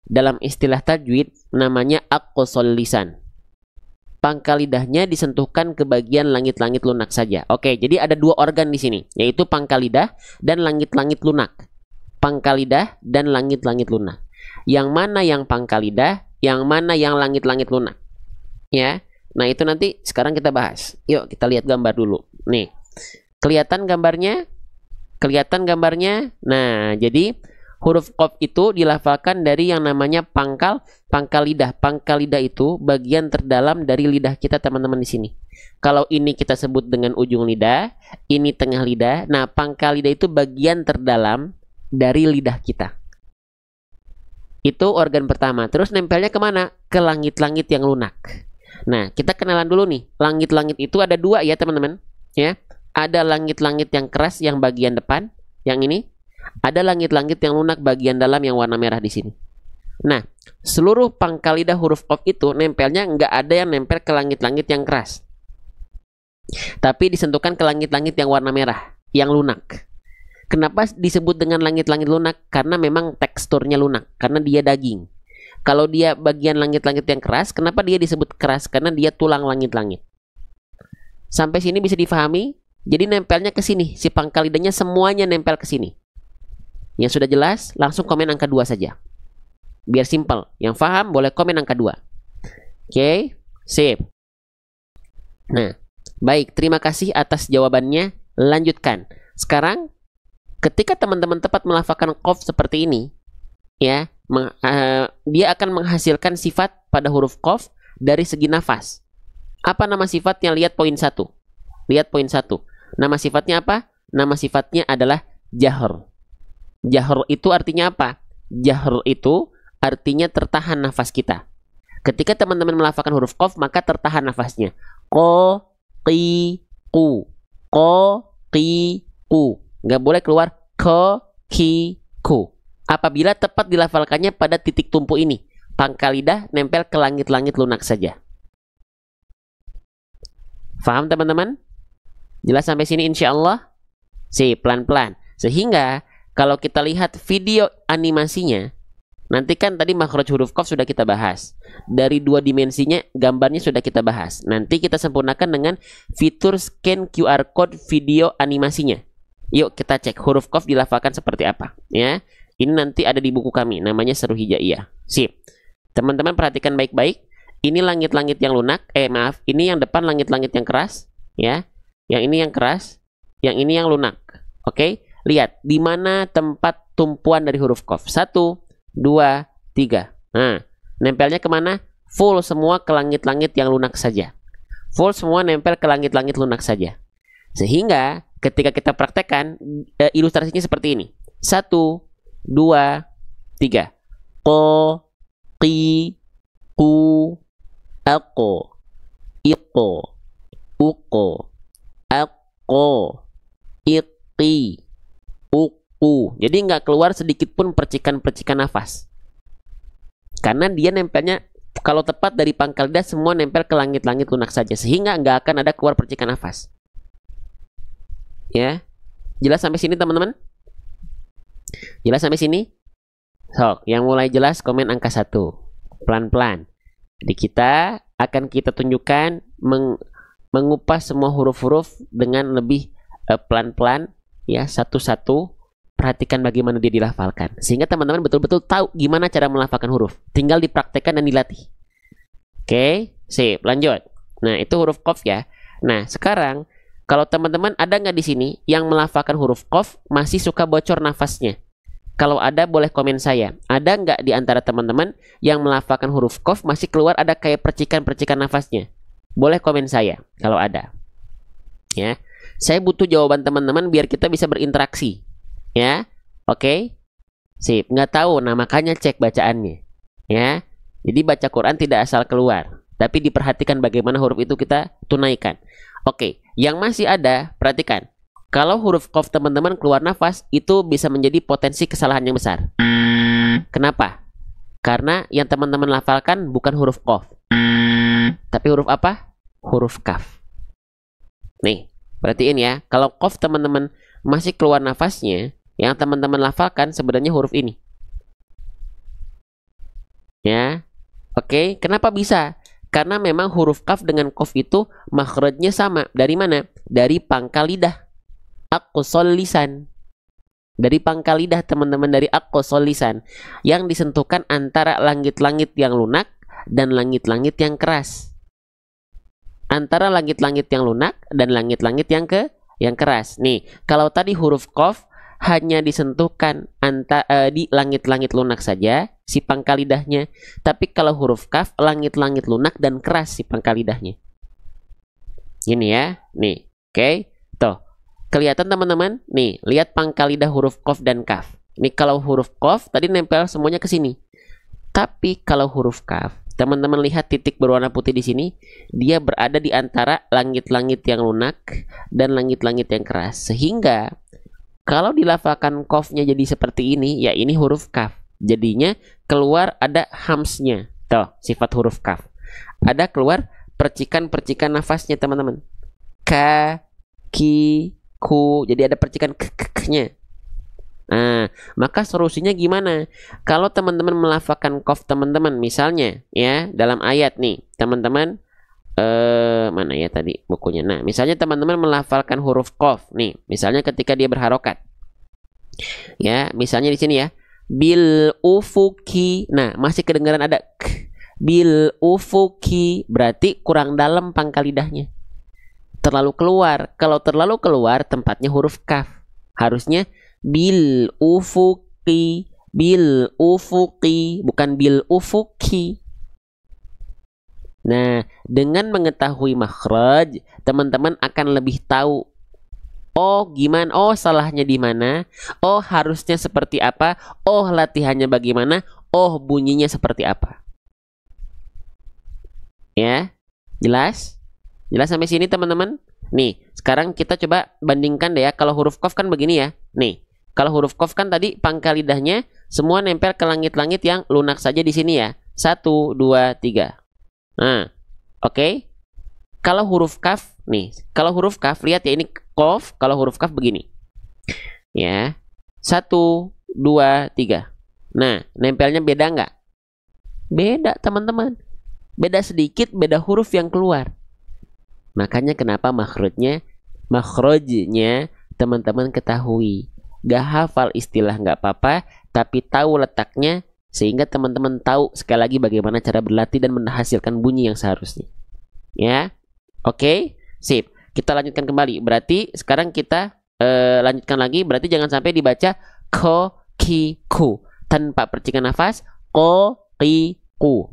Dalam istilah tajwid namanya aqsal lisan. Pangkal lidahnya disentuhkan ke bagian langit-langit lunak saja. Oke, jadi ada dua organ di sini, yaitu pangkal lidah dan langit-langit lunak. Pangkal lidah dan langit-langit lunak. Yang mana yang pangkal lidah, yang mana yang langit-langit lunak? Ya. Nah, itu nanti sekarang kita bahas. Yuk, kita lihat gambar dulu. Nih. Kelihatan gambarnya? Kelihatan gambarnya? Nah, jadi huruf qaf itu dilafalkan dari yang namanya pangkal lidah. Pangkal lidah itu bagian terdalam dari lidah kita, teman-teman di sini. Kalau ini kita sebut dengan ujung lidah, ini tengah lidah. Nah, pangkal lidah itu bagian terdalam dari lidah kita. Itu organ pertama. Terus nempelnya kemana? Ke langit-langit yang lunak. Nah, kita kenalan dulu nih. Langit-langit itu ada dua ya, teman-teman. Ya. Ada langit-langit yang keras yang bagian depan, yang ini. Ada langit-langit yang lunak bagian dalam yang warna merah di sini. Nah, seluruh pangkal lidah huruf qaf itu nempelnya nggak ada yang nempel ke langit-langit yang keras. Tapi disentuhkan ke langit-langit yang warna merah, yang lunak. Kenapa disebut dengan langit-langit lunak? Karena memang teksturnya lunak, karena dia daging. Kalau dia bagian langit-langit yang keras, kenapa dia disebut keras? Karena dia tulang langit-langit. Sampai sini bisa difahami? Jadi nempelnya ke sini, si pangkal lidahnya semuanya nempel ke sini. Yang sudah jelas, langsung komen angka 2 saja. Biar simpel. Yang paham boleh komen angka 2. Oke, sip. Nah, baik, terima kasih atas jawabannya. Lanjutkan. Sekarang, ketika teman-teman tepat melafalkan qaf seperti ini, ya, dia akan menghasilkan sifat pada huruf qaf dari segi nafas. Apa nama sifatnya? Lihat poin 1. Lihat poin 1. Nama sifatnya apa? Nama sifatnya adalah jahr. Jahr itu artinya apa? Jahr itu artinya tertahan nafas kita. Ketika teman-teman melafalkan huruf qaf, maka tertahan nafasnya. Ko, qi, ku. Ko, qi, ku. Nggak boleh keluar ko, ki, ku. Apabila tepat dilafalkannya pada titik tumpu ini, pangkal lidah nempel ke langit-langit lunak saja. Faham teman-teman? Jelas sampai sini insya Allah? Pelan-pelan. Sehingga kalau kita lihat video animasinya, nanti kan tadi makhraj huruf qaf sudah kita bahas. Dari 2 dimensinya gambarnya sudah kita bahas. Nanti kita sempurnakan dengan fitur scan QR code video animasinya. Yuk kita cek huruf qaf dilafalkan seperti apa. Ya, ini nanti ada di buku kami, namanya Seru Hijaiyah. Sip. Teman-teman perhatikan baik-baik. Ini langit-langit yang lunak. Maaf, ini yang depan langit-langit yang keras. Ya, yang ini yang keras, yang ini yang lunak. Oke, lihat di mana tempat tumpuan dari huruf qaf. 1, 2, 3. Nah, nempelnya kemana? Full semua ke langit-langit yang lunak saja. Full semua nempel ke langit-langit lunak saja. Sehingga ketika kita praktekkan, ilustrasinya seperti ini. 1, 2, 3. Ko, qi, ku, ako, iko, uko, ako, iqi, uku. Jadi nggak keluar sedikit pun percikan-percikan nafas. Karena dia nempelnya, kalau tepat dari pangkal lidah semua nempel ke langit-langit lunak saja. Sehingga nggak akan ada keluar percikan nafas. Ya, jelas sampai sini teman-teman? Jelas sampai sini? Sok, yang mulai jelas komen angka 1. Pelan-pelan. Jadi kita akan kita tunjukkan mengupas semua huruf-huruf dengan lebih pelan-pelan ya, satu-satu. Perhatikan bagaimana dia dilafalkan sehingga teman-teman betul-betul tahu gimana cara melafalkan huruf. Tinggal dipraktekkan dan dilatih. Oke, sip, lanjut. Nah, itu huruf qaf ya. Nah, sekarang kalau teman-teman ada nggak di sini yang melafalkan huruf qaf masih suka bocor nafasnya? Kalau ada boleh komen saya. Ada nggak di antara teman-teman yang melafalkan huruf qaf masih keluar ada kayak percikan-percikan nafasnya? Boleh komen saya kalau ada. Ya. Saya butuh jawaban teman-teman biar kita bisa berinteraksi. Ya, oke. Sip, nggak tahu, nah makanya cek bacaannya. Ya, jadi baca Quran tidak asal keluar, tapi diperhatikan bagaimana huruf itu kita tunaikan. Oke, yang masih ada, perhatikan. Kalau huruf qaf teman-teman keluar nafas, itu bisa menjadi potensi kesalahan yang besar. Kenapa? Karena yang teman-teman lafalkan bukan huruf qaf, tapi huruf apa? Huruf kaf. Nih, perhatiin ya. Kalau qaf teman-teman masih keluar nafasnya, yang teman-teman lafalkan sebenarnya huruf ini. Ya, oke. Kenapa bisa? Karena memang huruf kaf dengan qaf itu makhrajnya sama. Dari mana? Dari pangkal lidah. Aqsal lisan. Dari pangkal lidah teman-teman, dari aqsal lisan, yang disentuhkan antara langit-langit yang lunak dan langit-langit yang keras. Antara langit-langit yang lunak dan langit-langit yang keras. Nih, kalau tadi huruf qaf hanya disentuhkan di langit-langit lunak saja si pangkal lidahnya, tapi kalau huruf kaf langit-langit lunak dan keras si pangkal lidahnya. Ini ya, nih, oke, tuh. Kelihatan teman-teman? Nih, lihat pangkal lidah huruf qaf dan kaf. Nih kalau huruf qaf tadi nempel semuanya ke sini. Tapi kalau huruf kaf, teman-teman lihat titik berwarna putih di sini, dia berada di antara langit-langit yang lunak dan langit-langit yang keras. Sehingga kalau dilafalkan qafnya jadi seperti ini, ya ini huruf kaf. Jadinya keluar ada hamsnya. Tuh, sifat huruf kaf. Ada keluar percikan-percikan nafasnya teman-teman. Ka, ki, ku, jadi ada percikan k-nya. Nah, maka solusinya gimana? Kalau teman-teman melafalkan qaf teman-teman, misalnya ya dalam ayat nih, teman-teman mana ya tadi bukunya. Nah, misalnya teman-teman melafalkan huruf qaf nih, misalnya ketika dia berharokat. Ya, misalnya di sini ya, bil ufuki. Nah, masih kedengaran ada k. Bil ufuki, berarti kurang dalam pangkal lidahnya. Terlalu keluar. Kalau terlalu keluar tempatnya huruf kaf. Harusnya bil ufuqi, bil ufuqi, bukan bil ufuki. Nah, dengan mengetahui makhraj, teman-teman akan lebih tahu. Oh, gimana? Oh, salahnya di mana? Oh, harusnya seperti apa? Oh, latihannya bagaimana? Oh, bunyinya seperti apa? Ya, jelas? Jelas sampai sini teman-teman? Nih, sekarang kita coba bandingkan deh ya. Kalau huruf qaf kan begini ya. Nih, kalau huruf qaf kan tadi pangkal lidahnya semua nempel ke langit-langit yang lunak saja di sini ya. 1, 2, 3. Nah, oke. Kalau huruf kaf, nih. Kalau huruf kaf, lihat ya ini qaf. Kalau huruf kaf begini. Ya. 1, 2, 3. Nah, nempelnya beda nggak? Beda teman-teman. Beda sedikit, beda huruf yang keluar. Makanya kenapa makhrajnya teman-teman ketahui. Gak hafal istilah gak apa-apa, tapi tahu letaknya sehingga teman-teman tahu sekali lagi bagaimana cara berlatih dan menghasilkan bunyi yang seharusnya. Ya, oke, sip. Kita lanjutkan kembali. Berarti sekarang kita lanjutkan lagi. Berarti jangan sampai dibaca ko, ki, ku tanpa percikan nafas. Ko, ki, ku.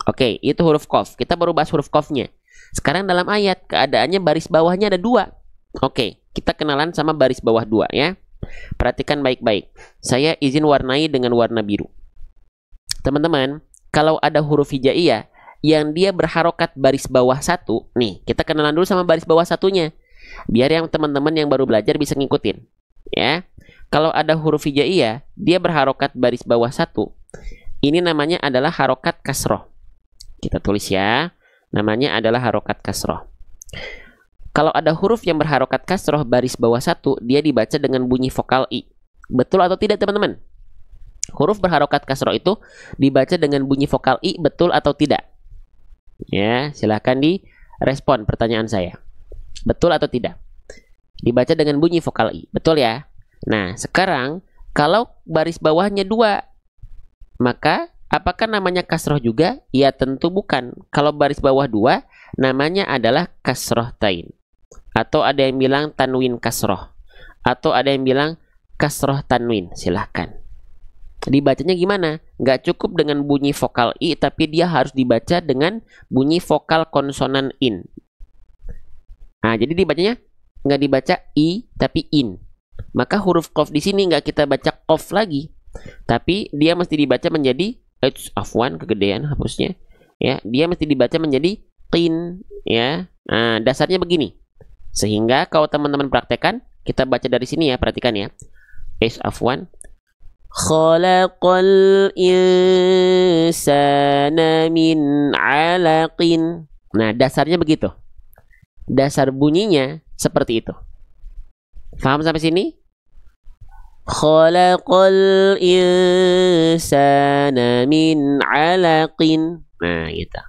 Oke, itu huruf qaf. Kita baru bahas huruf qafnya. Sekarang dalam ayat, keadaannya baris bawahnya ada 2. Oke, kita kenalan sama baris bawah 2 ya. Perhatikan baik-baik. Saya izin warnai dengan warna biru. Teman-teman, kalau ada huruf hijaiyah yang dia berharokat baris bawah 1, nih, kita kenalan dulu sama baris bawah satunya. Biar yang teman-teman yang baru belajar bisa ngikutin. Ya. Kalau ada huruf hijaiyah, dia berharokat baris bawah 1. Ini namanya adalah harokat kasroh. Kita tulis ya. Namanya adalah harokat kasroh. Kalau ada huruf yang berharokat kasroh baris bawah 1, dia dibaca dengan bunyi vokal i. Betul atau tidak teman-teman? Huruf berharokat kasroh itu dibaca dengan bunyi vokal i, betul atau tidak? Ya, silahkan direspon pertanyaan saya. Betul atau tidak? Dibaca dengan bunyi vokal i, betul ya? Nah, sekarang kalau baris bawahnya 2, maka apakah namanya kasroh juga? Ya tentu bukan. Kalau baris bawah 2, namanya adalah kasroh tain. Atau ada yang bilang tanwin kasroh. Atau ada yang bilang kasroh tanwin. Silahkan. Dibacanya gimana? Nggak cukup dengan bunyi vokal i, tapi dia harus dibaca dengan bunyi vokal konsonan in. Nah, jadi dibacanya nggak dibaca i tapi in. Maka huruf qaf di sini nggak kita baca qaf lagi, tapi dia mesti dibaca menjadi afwan, kegedean hapusnya. Ya, dia mesti dibaca menjadi qin, ya. Nah, dasarnya begini. Sehingga kalau teman-teman praktekkan, kita baca dari sini ya, perhatikan ya. Afwan. Khalaqal insana min 'alaqin. Nah, dasarnya begitu. Dasar bunyinya seperti itu. Paham sampai sini? Khalaqal insana min 'alaqin. Nah, gitu.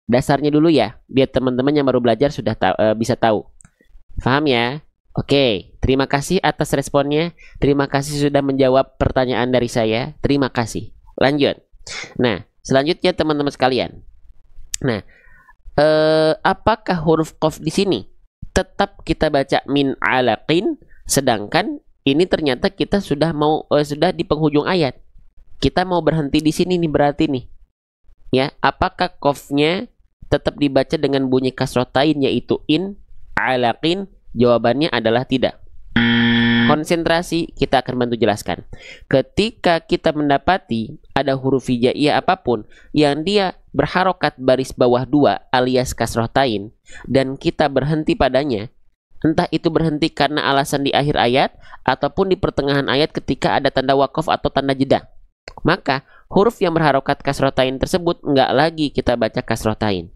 Dasarnya dulu ya, biar teman-teman yang baru belajar sudah bisa tahu. Paham ya? Oke, terima kasih atas responnya. Terima kasih sudah menjawab pertanyaan dari saya. Terima kasih. Lanjut. Nah, selanjutnya teman-teman sekalian. Nah, apakah huruf qaf di sini tetap kita baca min 'alaqin, sedangkan ini ternyata kita sudah sudah di penghujung ayat. Kita mau berhenti di sini nih berarti nih. Ya, apakah qafnya tetap dibaca dengan bunyi kasrotain yaitu in 'alaqin? Jawabannya adalah tidak. Konsentrasi, kita akan bantu jelaskan. Ketika kita mendapati ada huruf hijaiyah apapun yang dia berharokat baris bawah 2 alias kasrotain dan kita berhenti padanya, entah itu berhenti karena alasan di akhir ayat ataupun di pertengahan ayat ketika ada tanda wakaf atau tanda jeda, maka huruf yang berharokat kasrotain tersebut nggak lagi kita baca kasrotain.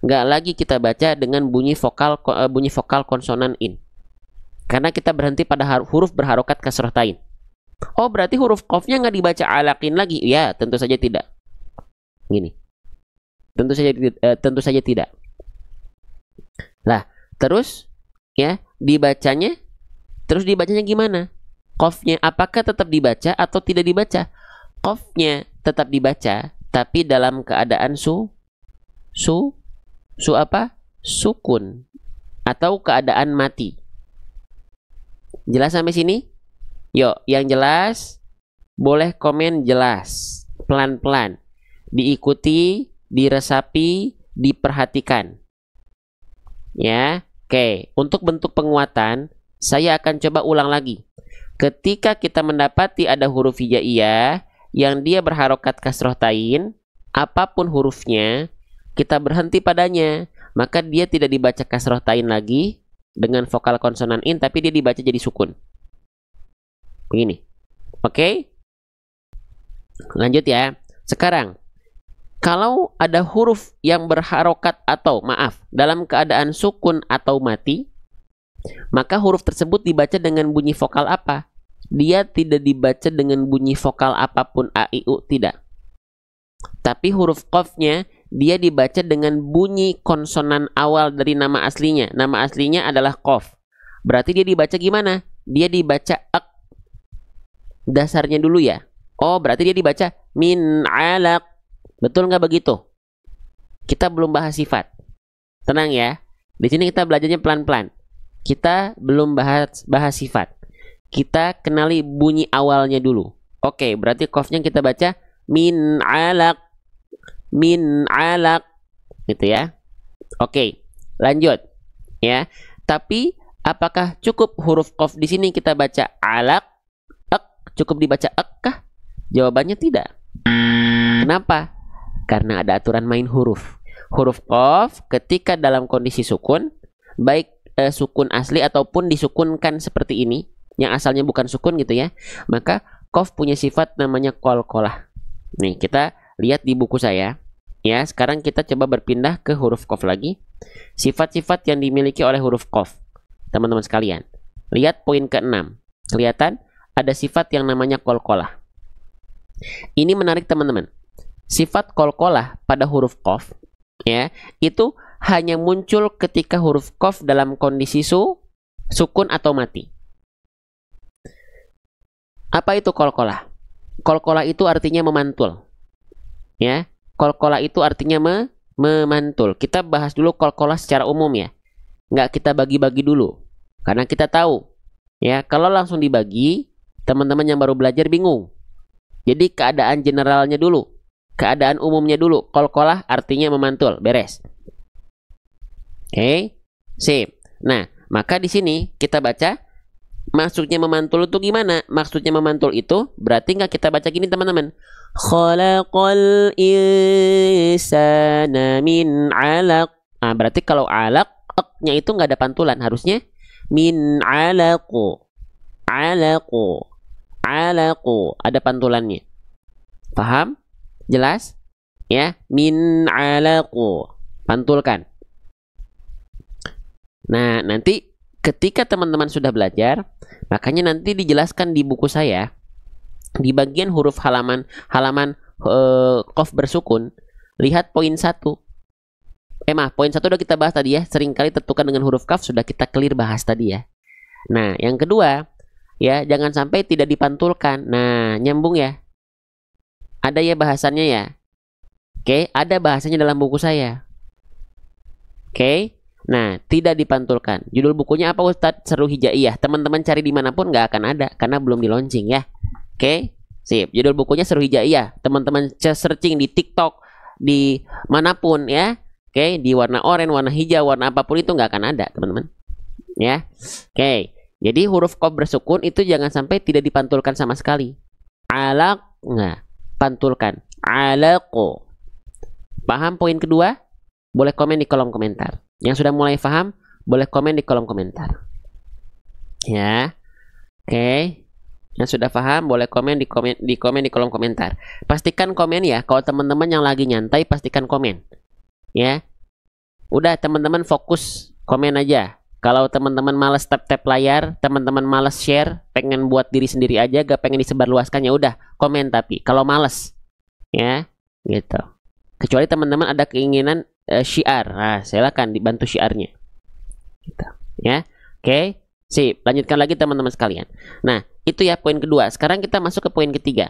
Nggak lagi kita baca dengan bunyi vokal konsonan in, karena kita berhenti pada huruf berharokat kasrotain. Oh, berarti huruf qafnya nggak dibaca 'alaqin lagi? Ya, tentu saja tidak. Gini, tentu saja tidak. Lah, terus ya dibacanya gimana? Qafnya apakah tetap dibaca atau tidak dibaca? Qafnya tetap dibaca, tapi dalam keadaan sukun atau keadaan mati. Jelas sampai sini? Yuk, yang jelas boleh komen jelas, pelan-pelan, diikuti, diresapi, diperhatikan. Ya, oke. Untuk bentuk penguatan, saya akan coba ulang lagi. Ketika kita mendapati ada huruf hijaiyah yang dia berharokat kasrotain, apapun hurufnya, kita berhenti padanya, maka dia tidak dibaca kasrotain lagi dengan vokal konsonan in, tapi dia dibaca jadi sukun. Begini. Oke? Lanjut ya. Sekarang, kalau ada huruf yang berharokat atau dalam keadaan sukun atau mati, maka huruf tersebut dibaca dengan bunyi vokal apa? Dia tidak dibaca dengan bunyi vokal apapun, a, i, u, tidak. Tapi huruf qafnya dia dibaca dengan bunyi konsonan awal dari nama aslinya. Nama aslinya adalah qaf. Berarti dia dibaca gimana? Dia dibaca ak. Dasarnya dulu ya. Oh, berarti dia dibaca min 'alaq. Betul nggak begitu? Kita belum bahas sifat. Tenang ya. Di sini kita belajarnya pelan-pelan. Kita belum bahas sifat. Kita kenali bunyi awalnya dulu. Oke, berarti qafnya kita baca min 'alaq. Min 'alaq, gitu ya. Oke, lanjut ya. Tapi apakah cukup huruf qaf di sini kita baca 'alaq? Cukup dibaca ak kah? Jawabannya tidak. Kenapa? Karena ada aturan main huruf. Huruf qaf ketika dalam kondisi sukun, baik sukun asli ataupun disukunkan seperti ini, yang asalnya bukan sukun gitu ya, maka qaf punya sifat namanya qalqalah. Nih, kita lihat di buku saya. Ya, sekarang kita coba berpindah ke huruf qaf lagi. Sifat-sifat yang dimiliki oleh huruf qaf. Teman-teman sekalian, lihat poin ke-6. Kelihatan ada sifat yang namanya qalqalah. Ini menarik teman-teman. Sifat qalqalah pada huruf qaf ya, itu hanya muncul ketika huruf qaf dalam kondisi sukun atau mati. Apa itu qalqalah? Qalqalah itu artinya memantul. Ya. Qalqalah itu artinya memantul. Kita bahas dulu qalqalah secara umum ya. Nggak kita bagi-bagi dulu. Karena kita tahu. Ya, kalau langsung dibagi, teman-teman yang baru belajar bingung. Jadi keadaan generalnya dulu. Keadaan umumnya dulu. Qalqalah artinya memantul. Beres. Oke. Sip. Nah, maka di sini kita baca maksudnya memantul itu gimana? Maksudnya memantul itu berarti nggak kita baca gini teman-teman. Khalaqal insana min 'alaq. Nah, berarti kalau 'alaq nya itu nggak ada pantulan, harusnya min 'alaqu. 'Alaqu. 'Alaqu ada pantulannya. Paham? Jelas? Ya, min 'alaqu. Pantulkan. Nah, nanti ketika teman-teman sudah belajar, makanya nanti dijelaskan di buku saya di bagian huruf halaman qaf bersukun, lihat poin 1. Poin 1 udah kita bahas tadi ya, seringkali tertukar dengan huruf kaf sudah kita clear bahas tadi ya. Nah, yang kedua, ya, jangan sampai tidak dipantulkan. Nah, nyambung ya. Ada ya bahasannya ya. Oke, ada bahasanya dalam buku saya. Oke. Nah, tidak dipantulkan. Judul bukunya apa Ustadz? Seru Hijaiyah. Teman-teman cari dimanapun nggak akan ada karena belum di launching ya. Oke, sip. Judul bukunya Seru Hijaiyah. Teman-teman searching di TikTok, di manapun ya. Oke, di warna oranye, warna hijau, warna apapun itu nggak akan ada teman-teman. Ya. Oke. Jadi huruf qaf bersukun itu jangan sampai tidak dipantulkan sama sekali. Alaq nggak, pantulkan. Alaqu. Paham poin kedua? Boleh komen di kolom komentar. Yang sudah mulai paham, boleh komen di kolom komentar. Ya. Oke. Yang sudah paham, boleh komen di kolom komentar. Pastikan komen ya. Kalau teman-teman yang lagi nyantai, pastikan komen. Ya. Udah teman-teman fokus komen aja. Kalau teman-teman malas tap-tap layar, teman-teman malas share, pengen buat diri sendiri aja, gak pengen disebarluaskan, ya udah komen. Tapi kalau malas, ya, gitu. Kecuali teman-teman ada keinginan syiar, nah silakan dibantu syiarnya. Gitu. Ya, oke, sip. Lanjutkan lagi teman-teman sekalian. Nah, itu ya poin kedua. Sekarang kita masuk ke poin ketiga.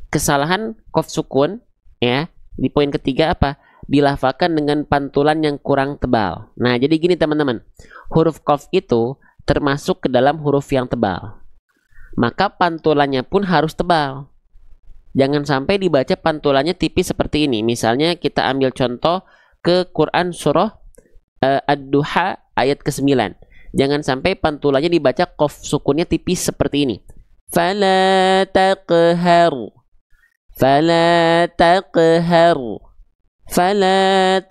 Kesalahan qaf sukun, ya. Di poin ketiga apa? Dilafalkan dengan pantulan yang kurang tebal. Nah, jadi gini teman-teman. Huruf qaf itu termasuk ke dalam huruf yang tebal. Maka pantulannya pun harus tebal. Jangan sampai dibaca pantulannya tipis seperti ini. Misalnya kita ambil contoh ke Quran surah Ad-Duha ayat ke-9. Jangan sampai pantulannya dibaca qaf sukunnya tipis seperti ini. Fala taqharu. Fala taqharu. Fala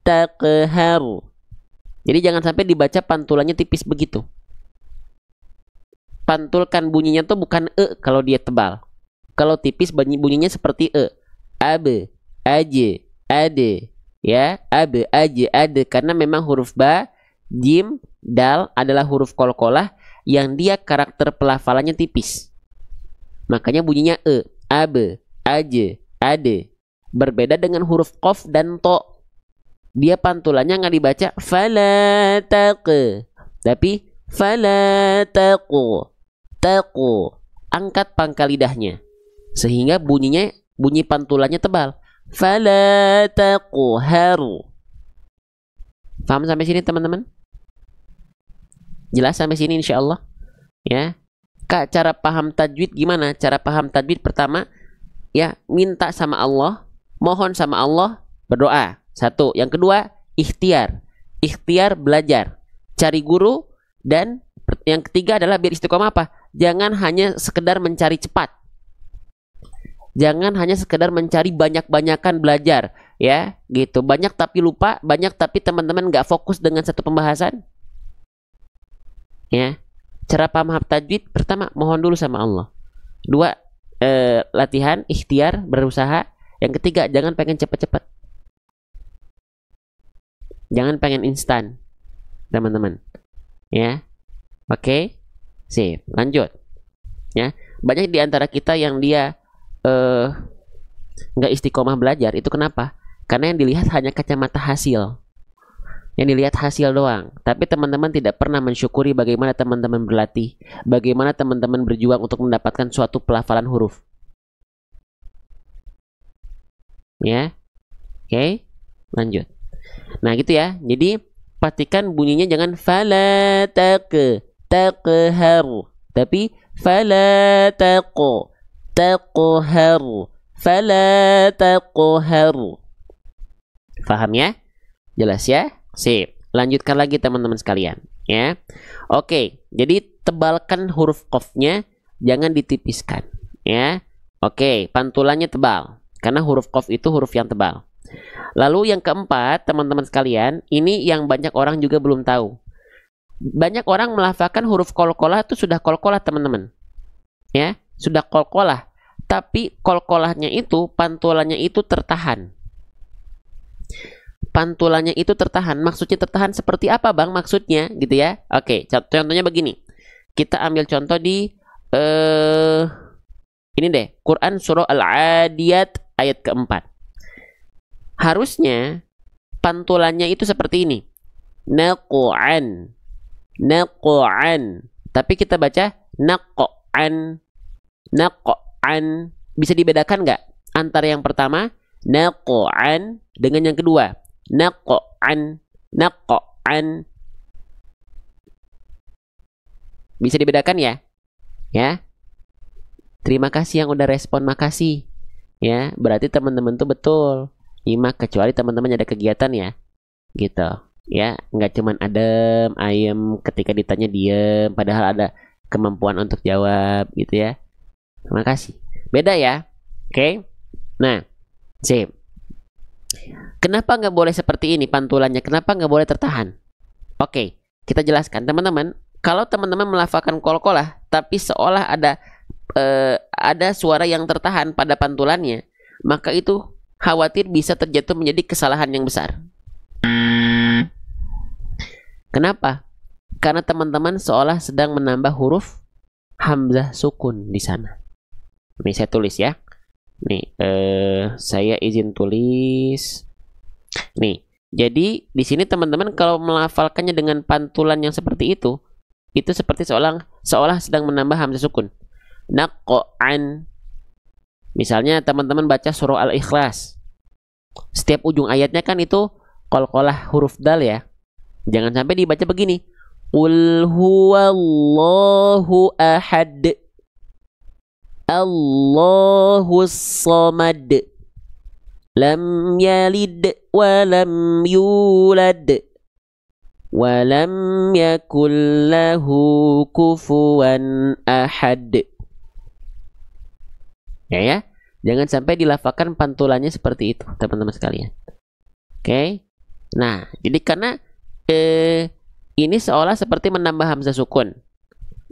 taqharu. Jadi jangan sampai dibaca pantulannya tipis begitu. Pantulkan bunyinya tuh bukan kalau dia tebal. Kalau tipis bunyinya seperti abe, aje, ade, ya, abe, aje, ade, karena memang huruf ba, jim, dal adalah huruf qalqalah yang dia karakter pelafalannya tipis. Makanya bunyinya abe, aje, ade. Berbeda dengan huruf qaf dan to. Dia pantulannya nggak dibaca fala taqe, tapi fala taqu, taqu. Angkat pangkal lidahnya sehingga bunyi pantulannya tebal. Fala taqharu. Paham sampai sini teman-teman? Jelas sampai sini insyaallah? Ya. Kak, cara paham tajwid gimana? Cara paham tajwid pertama, ya, minta sama Allah, mohon sama Allah, berdoa. Satu. Yang kedua, ikhtiar. Ikhtiar belajar. Cari guru. Dan yang ketiga adalah biar istiqomah apa? Jangan hanya sekedar mencari cepat. Jangan hanya sekedar mencari banyak-banyakan belajar, ya, gitu. Banyak tapi lupa, banyak tapi teman-teman nggak fokus dengan satu pembahasan. Ya, cara paham tajwid pertama mohon dulu sama Allah. Dua, latihan, ikhtiar, berusaha. Yang ketiga, jangan pengen cepat-cepat. Jangan pengen instan, teman-teman. Ya, oke, sip. Lanjut. Ya, banyak di antara kita yang dia nggak istiqomah belajar. Itu kenapa? Karena yang dilihat hanya kacamata hasil, yang dilihat hasil doang. Tapi teman-teman tidak pernah mensyukuri bagaimana teman-teman berlatih, bagaimana teman-teman berjuang untuk mendapatkan suatu pelafalan huruf. Ya, oke, lanjut. Nah gitu ya. Jadi pastikan bunyinya jangan fala taqharu, tapi fala taqharu, fala taqharu. Paham ya? Jelas ya? Sip. Lanjutkan lagi teman-teman sekalian. ya. Oke, jadi tebalkan huruf qafnya, jangan ditipiskan, ya. Oke, pantulannya tebal karena huruf qaf itu huruf yang tebal. Lalu yang keempat, teman-teman sekalian, ini yang banyak orang juga belum tahu. Banyak orang melafalkan huruf qalqalah itu sudah qalqalah, teman-teman. Ya, sudah qalqalah. Tapi qalqalahnya itu, pantulannya itu tertahan. Pantulannya itu tertahan. Maksudnya tertahan seperti apa, Bang? Maksudnya gitu ya. Oke, contohnya begini. Kita ambil contoh di ini deh, Quran surah Al-Adiyat ayat keempat. Harusnya pantulannya itu seperti ini. Naqo'an. Naqo'an. Tapi kita baca naqo'an. Naqo'an. Bisa dibedakan nggak antara yang pertama naqo'an dengan yang kedua naqo'an. Naqo'an. Bisa dibedakan ya? Ya. Terima kasih yang udah respon, makasih. Ya, berarti teman-teman tuh betul nyimak, kecuali teman-teman ada kegiatan ya, gitu ya, nggak cuman adem ayem ketika ditanya diem padahal ada kemampuan untuk jawab gitu ya. Terima kasih, beda ya. Oke, nah sip. Kenapa nggak boleh seperti ini pantulannya, kenapa nggak boleh tertahan? Oke, kita jelaskan teman-teman. Kalau teman-teman melafalkan qalqalah tapi seolah ada suara yang tertahan pada pantulannya, maka itu khawatir bisa terjatuh menjadi kesalahan yang besar. Kenapa? Karena teman-teman seolah sedang menambah huruf hamzah sukun di sana. Ini saya tulis ya. Nih, saya izin tulis. Nih, jadi di sini teman-teman kalau melafalkannya dengan pantulan yang seperti itu seperti seolah sedang menambah hamzah sukun. Naqo'an. Misalnya teman-teman baca surah Al-Ikhlas, setiap ujung ayatnya kan itu qalqalah huruf dal ya. Jangan sampai dibaca begini. Qul huwallahu ahad. Allahus samad. Lam yalid wa lam yulad. Wa lam yakul lahu kufuwan ahad. Ya, jangan sampai dilafalkan pantulannya seperti itu, teman-teman sekalian. Oke. Nah, jadi karena ini seolah seperti menambah hamzah sukun,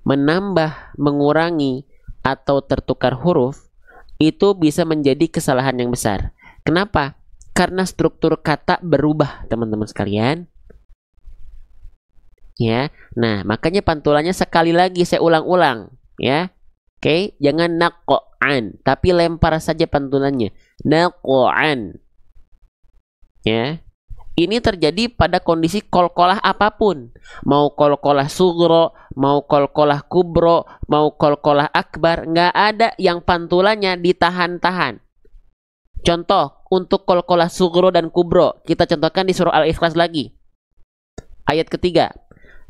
menambah, mengurangi atau tertukar huruf, itu bisa menjadi kesalahan yang besar. Kenapa? Karena struktur kata berubah, teman-teman sekalian. Ya. Nah, makanya pantulannya sekali lagi saya ulang-ulang, ya. Oke, jangan naqo'an, tapi lempar saja pantulannya. Naqo'an. Ya. Ini terjadi pada kondisi qalqalah apapun. Mau qalqalah sugro, mau qalqalah kubro, mau qalqalah akbar, nggak ada yang pantulannya ditahan-tahan. Contoh untuk qalqalah sugro dan kubro, kita contohkan di surah Al-Ikhlas lagi. Ayat ketiga.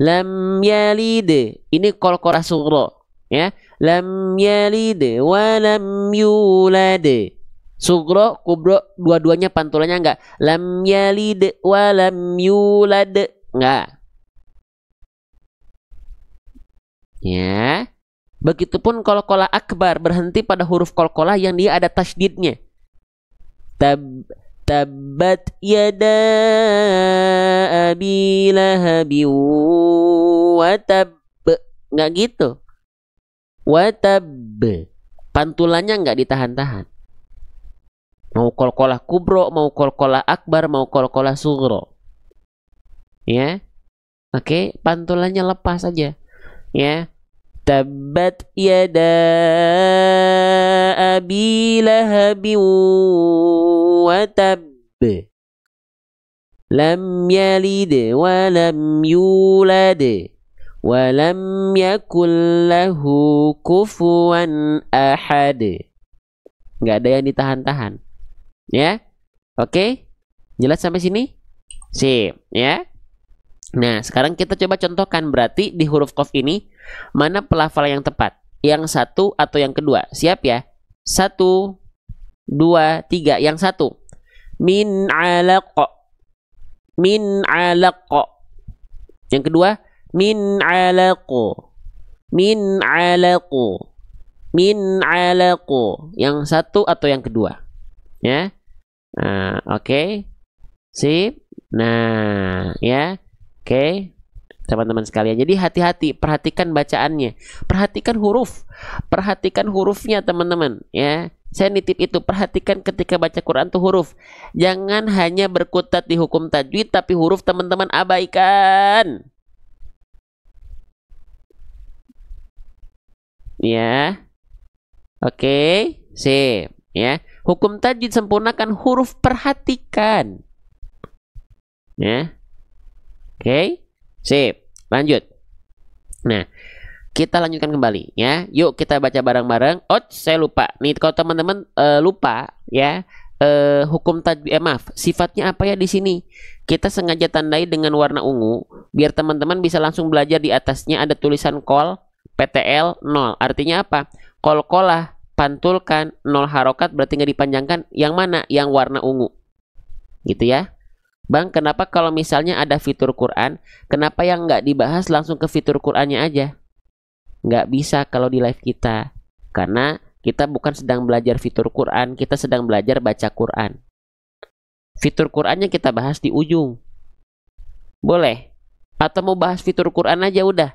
Lam yalid. Ini qalqalah sugro, ya. Lam yalid wa lam yulad. Sugro, kubro, dua-duanya pantulannya enggak. Lam yalid wa lam yulad. Enggak. Ya. Begitupun qalqalah akbar berhenti pada huruf qalqalah yang dia ada tasydidnya. Tabbat yada abi lahabi wa tab. Enggak gitu. Watab, pantulannya nggak ditahan-tahan. Mau qalqalah kubro, mau qalqalah akbar, mau qalqalah sugro, ya. Oke, pantulannya lepas saja, ya. Tabbat yada abi lahabi wa tab. Lam yalid wa lam yulad. Walam yakul lahu kufuwan ahad. Nggak ada yang ditahan-tahan. Ya. Oke. Jelas sampai sini? Sip, ya. Nah, sekarang kita coba contohkan berarti di huruf qaf ini mana pelafalan yang tepat? Yang satu atau yang kedua? Siap ya? 1 2 3. Yang satu. Min alaq. Min alaq. Yang kedua Min 'alaqu. Min 'alaqu. Min 'alaqu. Yang satu atau yang kedua? Ya. Nah, oke. Sip. Nah, ya. Oke. Teman-teman sekalian. Jadi hati-hati, perhatikan bacaannya. Perhatikan huruf. Perhatikan hurufnya, teman-teman, ya. Saya nitip itu, perhatikan ketika baca Quran tuh huruf. Jangan hanya berkutat di hukum tajwid tapi huruf teman-teman abaikan. Ya. Oke, sip, ya. Hukum tajwid sempurnakan huruf, perhatikan. Ya. Oke. Sip. Lanjut. Nah, kita lanjutkan kembali ya. Yuk kita baca bareng-bareng. Oh, saya lupa. Nih kalau teman-teman lupa ya, hukum tajwid maaf, sifatnya apa ya di sini? Kita sengaja tandai dengan warna ungu biar teman-teman bisa langsung belajar. Di atasnya ada tulisan kol, PTL 0. Artinya apa? Kol-kolah, pantulkan, 0 harokat berarti nggak dipanjangkan. Yang mana? Yang warna ungu. Gitu ya. Bang, kenapa kalau misalnya ada fitur Quran, kenapa yang nggak dibahas langsung ke fitur Qurannya aja? Nggak bisa kalau di live kita. Karena kita bukan sedang belajar fitur Quran, kita sedang belajar baca Quran. Fitur Qurannya kita bahas di ujung. Boleh? Atau mau bahas fitur Quran aja udah?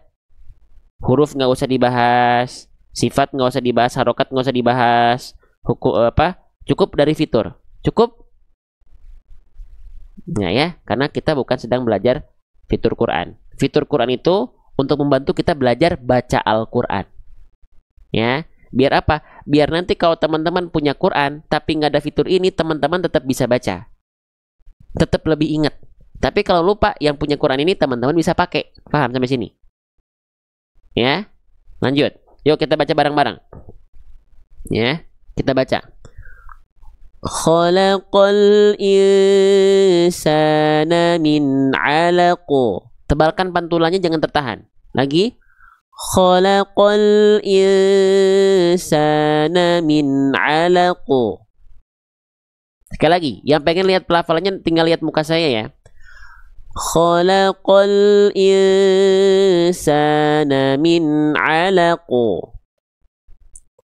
Huruf nggak usah dibahas, sifat nggak usah dibahas, harokat nggak usah dibahas, hukum apa? Cukup dari fitur. Cukup? Nah ya, karena kita bukan sedang belajar fitur Quran. Fitur Quran itu untuk membantu kita belajar baca Al-Quran. Ya, biar apa? Biar nanti kalau teman-teman punya Quran tapi nggak ada fitur ini, teman-teman tetap bisa baca. Tetap lebih ingat. Tapi kalau lupa, yang punya Quran ini teman-teman bisa pakai. Paham sampai sini? Ya, lanjut. Yuk kita baca bareng-bareng. Ya, kita baca. Khalaqal insana min 'alaq. Tebalkan pantulannya, jangan tertahan. Lagi. Khalaqal insana min 'alaq. Sekali lagi, yang pengen lihat pelafalannya tinggal lihat muka saya ya. Khalaqal insana min 'alaq.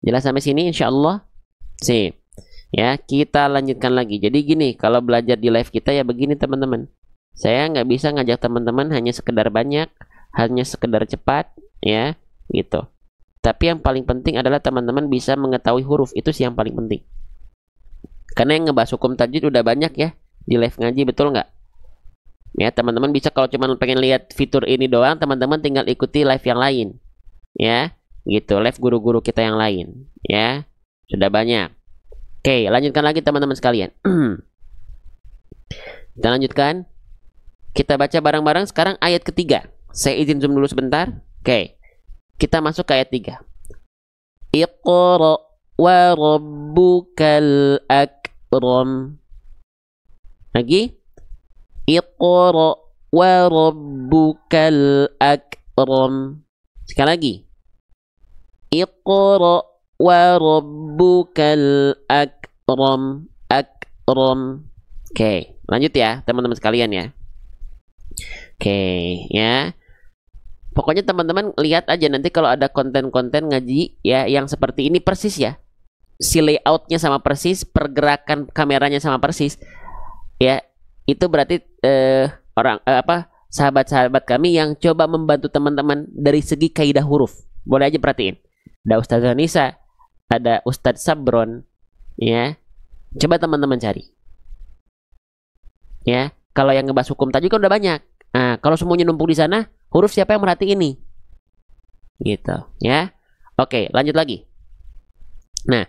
Jelas sampai sini insyaallah? Sip. Ya, kita lanjutkan lagi. Jadi gini, kalau belajar di live kita ya begini teman-teman. Saya nggak bisa ngajak teman-teman hanya sekedar banyak, hanya sekedar cepat, ya, gitu. Tapi yang paling penting adalah teman-teman bisa mengetahui huruf. Itu sih yang paling penting. Karena yang ngebahas hukum tajwid udah banyak ya di live ngaji, betul nggak? Ya, teman-teman bisa kalau cuma pengen lihat fitur ini doang, teman-teman tinggal ikuti live yang lain. Ya, gitu. Live guru-guru kita yang lain. Ya, sudah banyak. Oke, lanjutkan lagi teman-teman sekalian. Kita lanjutkan. Kita baca bareng-bareng sekarang ayat ketiga. Saya izin zoom dulu sebentar. Oke, kita masuk ke ayat 3. Iqra wa rabbukal akram. Lagi. Iqra wa rabbukal akram. Sekali lagi. Iqra wa rabbukal akram. Akram. Oke, lanjut ya teman-teman sekalian ya. Oke, ya. Pokoknya teman-teman lihat aja nanti kalau ada konten-konten ngaji ya yang seperti ini persis ya. Si layoutnya sama persis, pergerakan kameranya sama persis. Ya, itu berarti sahabat-sahabat kami yang coba membantu teman-teman dari segi kaidah huruf. Boleh aja perhatiin. Ada Ustaz Nisa, ada Ustadz Sabron, ya. Coba teman-teman cari. Ya, kalau yang ngebahas hukum tajwid kan udah banyak. Nah, kalau semuanya numpuk di sana, huruf siapa yang merhati ini? Gitu, ya. Oke, lanjut lagi. Nah,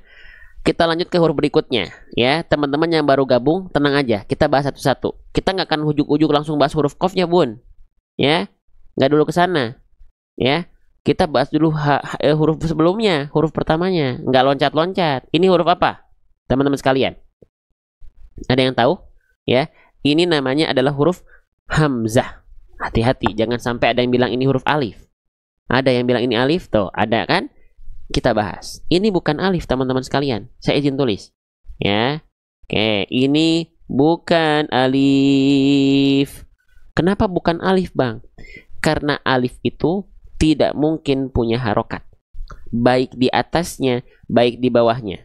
kita lanjut ke huruf berikutnya, ya. Teman-teman yang baru gabung, tenang aja. Kita bahas satu-satu. Kita nggak akan ujuk-ujuk langsung bahas huruf qafnya, Bun. Ya, nggak dulu ke sana. Ya, kita bahas dulu huruf sebelumnya, huruf pertamanya. Nggak loncat-loncat. Ini huruf apa? Teman-teman sekalian. Ada yang tahu? Ya, ini namanya adalah huruf hamzah. Hati-hati, jangan sampai ada yang bilang ini huruf alif. Ada yang bilang ini alif, tuh, ada kan? Kita bahas. Ini bukan alif, teman-teman sekalian. Saya izin tulis. Ya. Oke, ini bukan alif. Kenapa bukan alif, Bang? Karena alif itu tidak mungkin punya harokat, baik di atasnya, baik di bawahnya.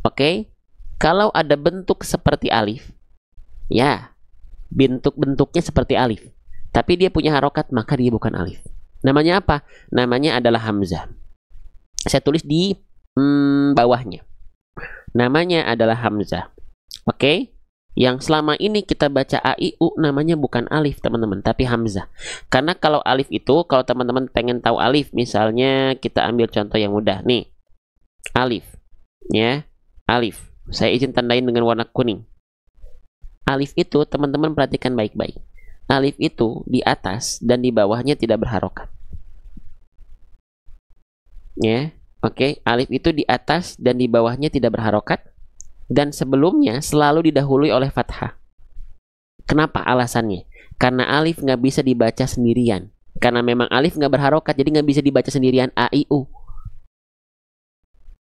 Oke? Kalau ada bentuk seperti alif, ya, bentuknya seperti alif, tapi dia punya harokat, maka dia bukan alif. Namanya apa? Namanya adalah hamzah. Saya tulis di bawahnya. Namanya adalah hamzah. Oke? Yang selama ini kita baca a, i, u namanya bukan alif, teman-teman, tapi hamzah. Karena kalau alif itu, kalau teman-teman pengen tahu alif, misalnya kita ambil contoh yang mudah. Nih, alif. Ya, alif. Saya izin tandain dengan warna kuning. Alif itu, teman-teman perhatikan baik-baik. Alif itu di atas dan di bawahnya tidak berharokat. Ya, oke. Alif itu di atas dan di bawahnya tidak berharokat. Dan sebelumnya selalu didahului oleh fathah. Kenapa alasannya? Karena alif nggak bisa dibaca sendirian. Karena memang alif nggak berharokat, jadi nggak bisa dibaca sendirian a, i, u.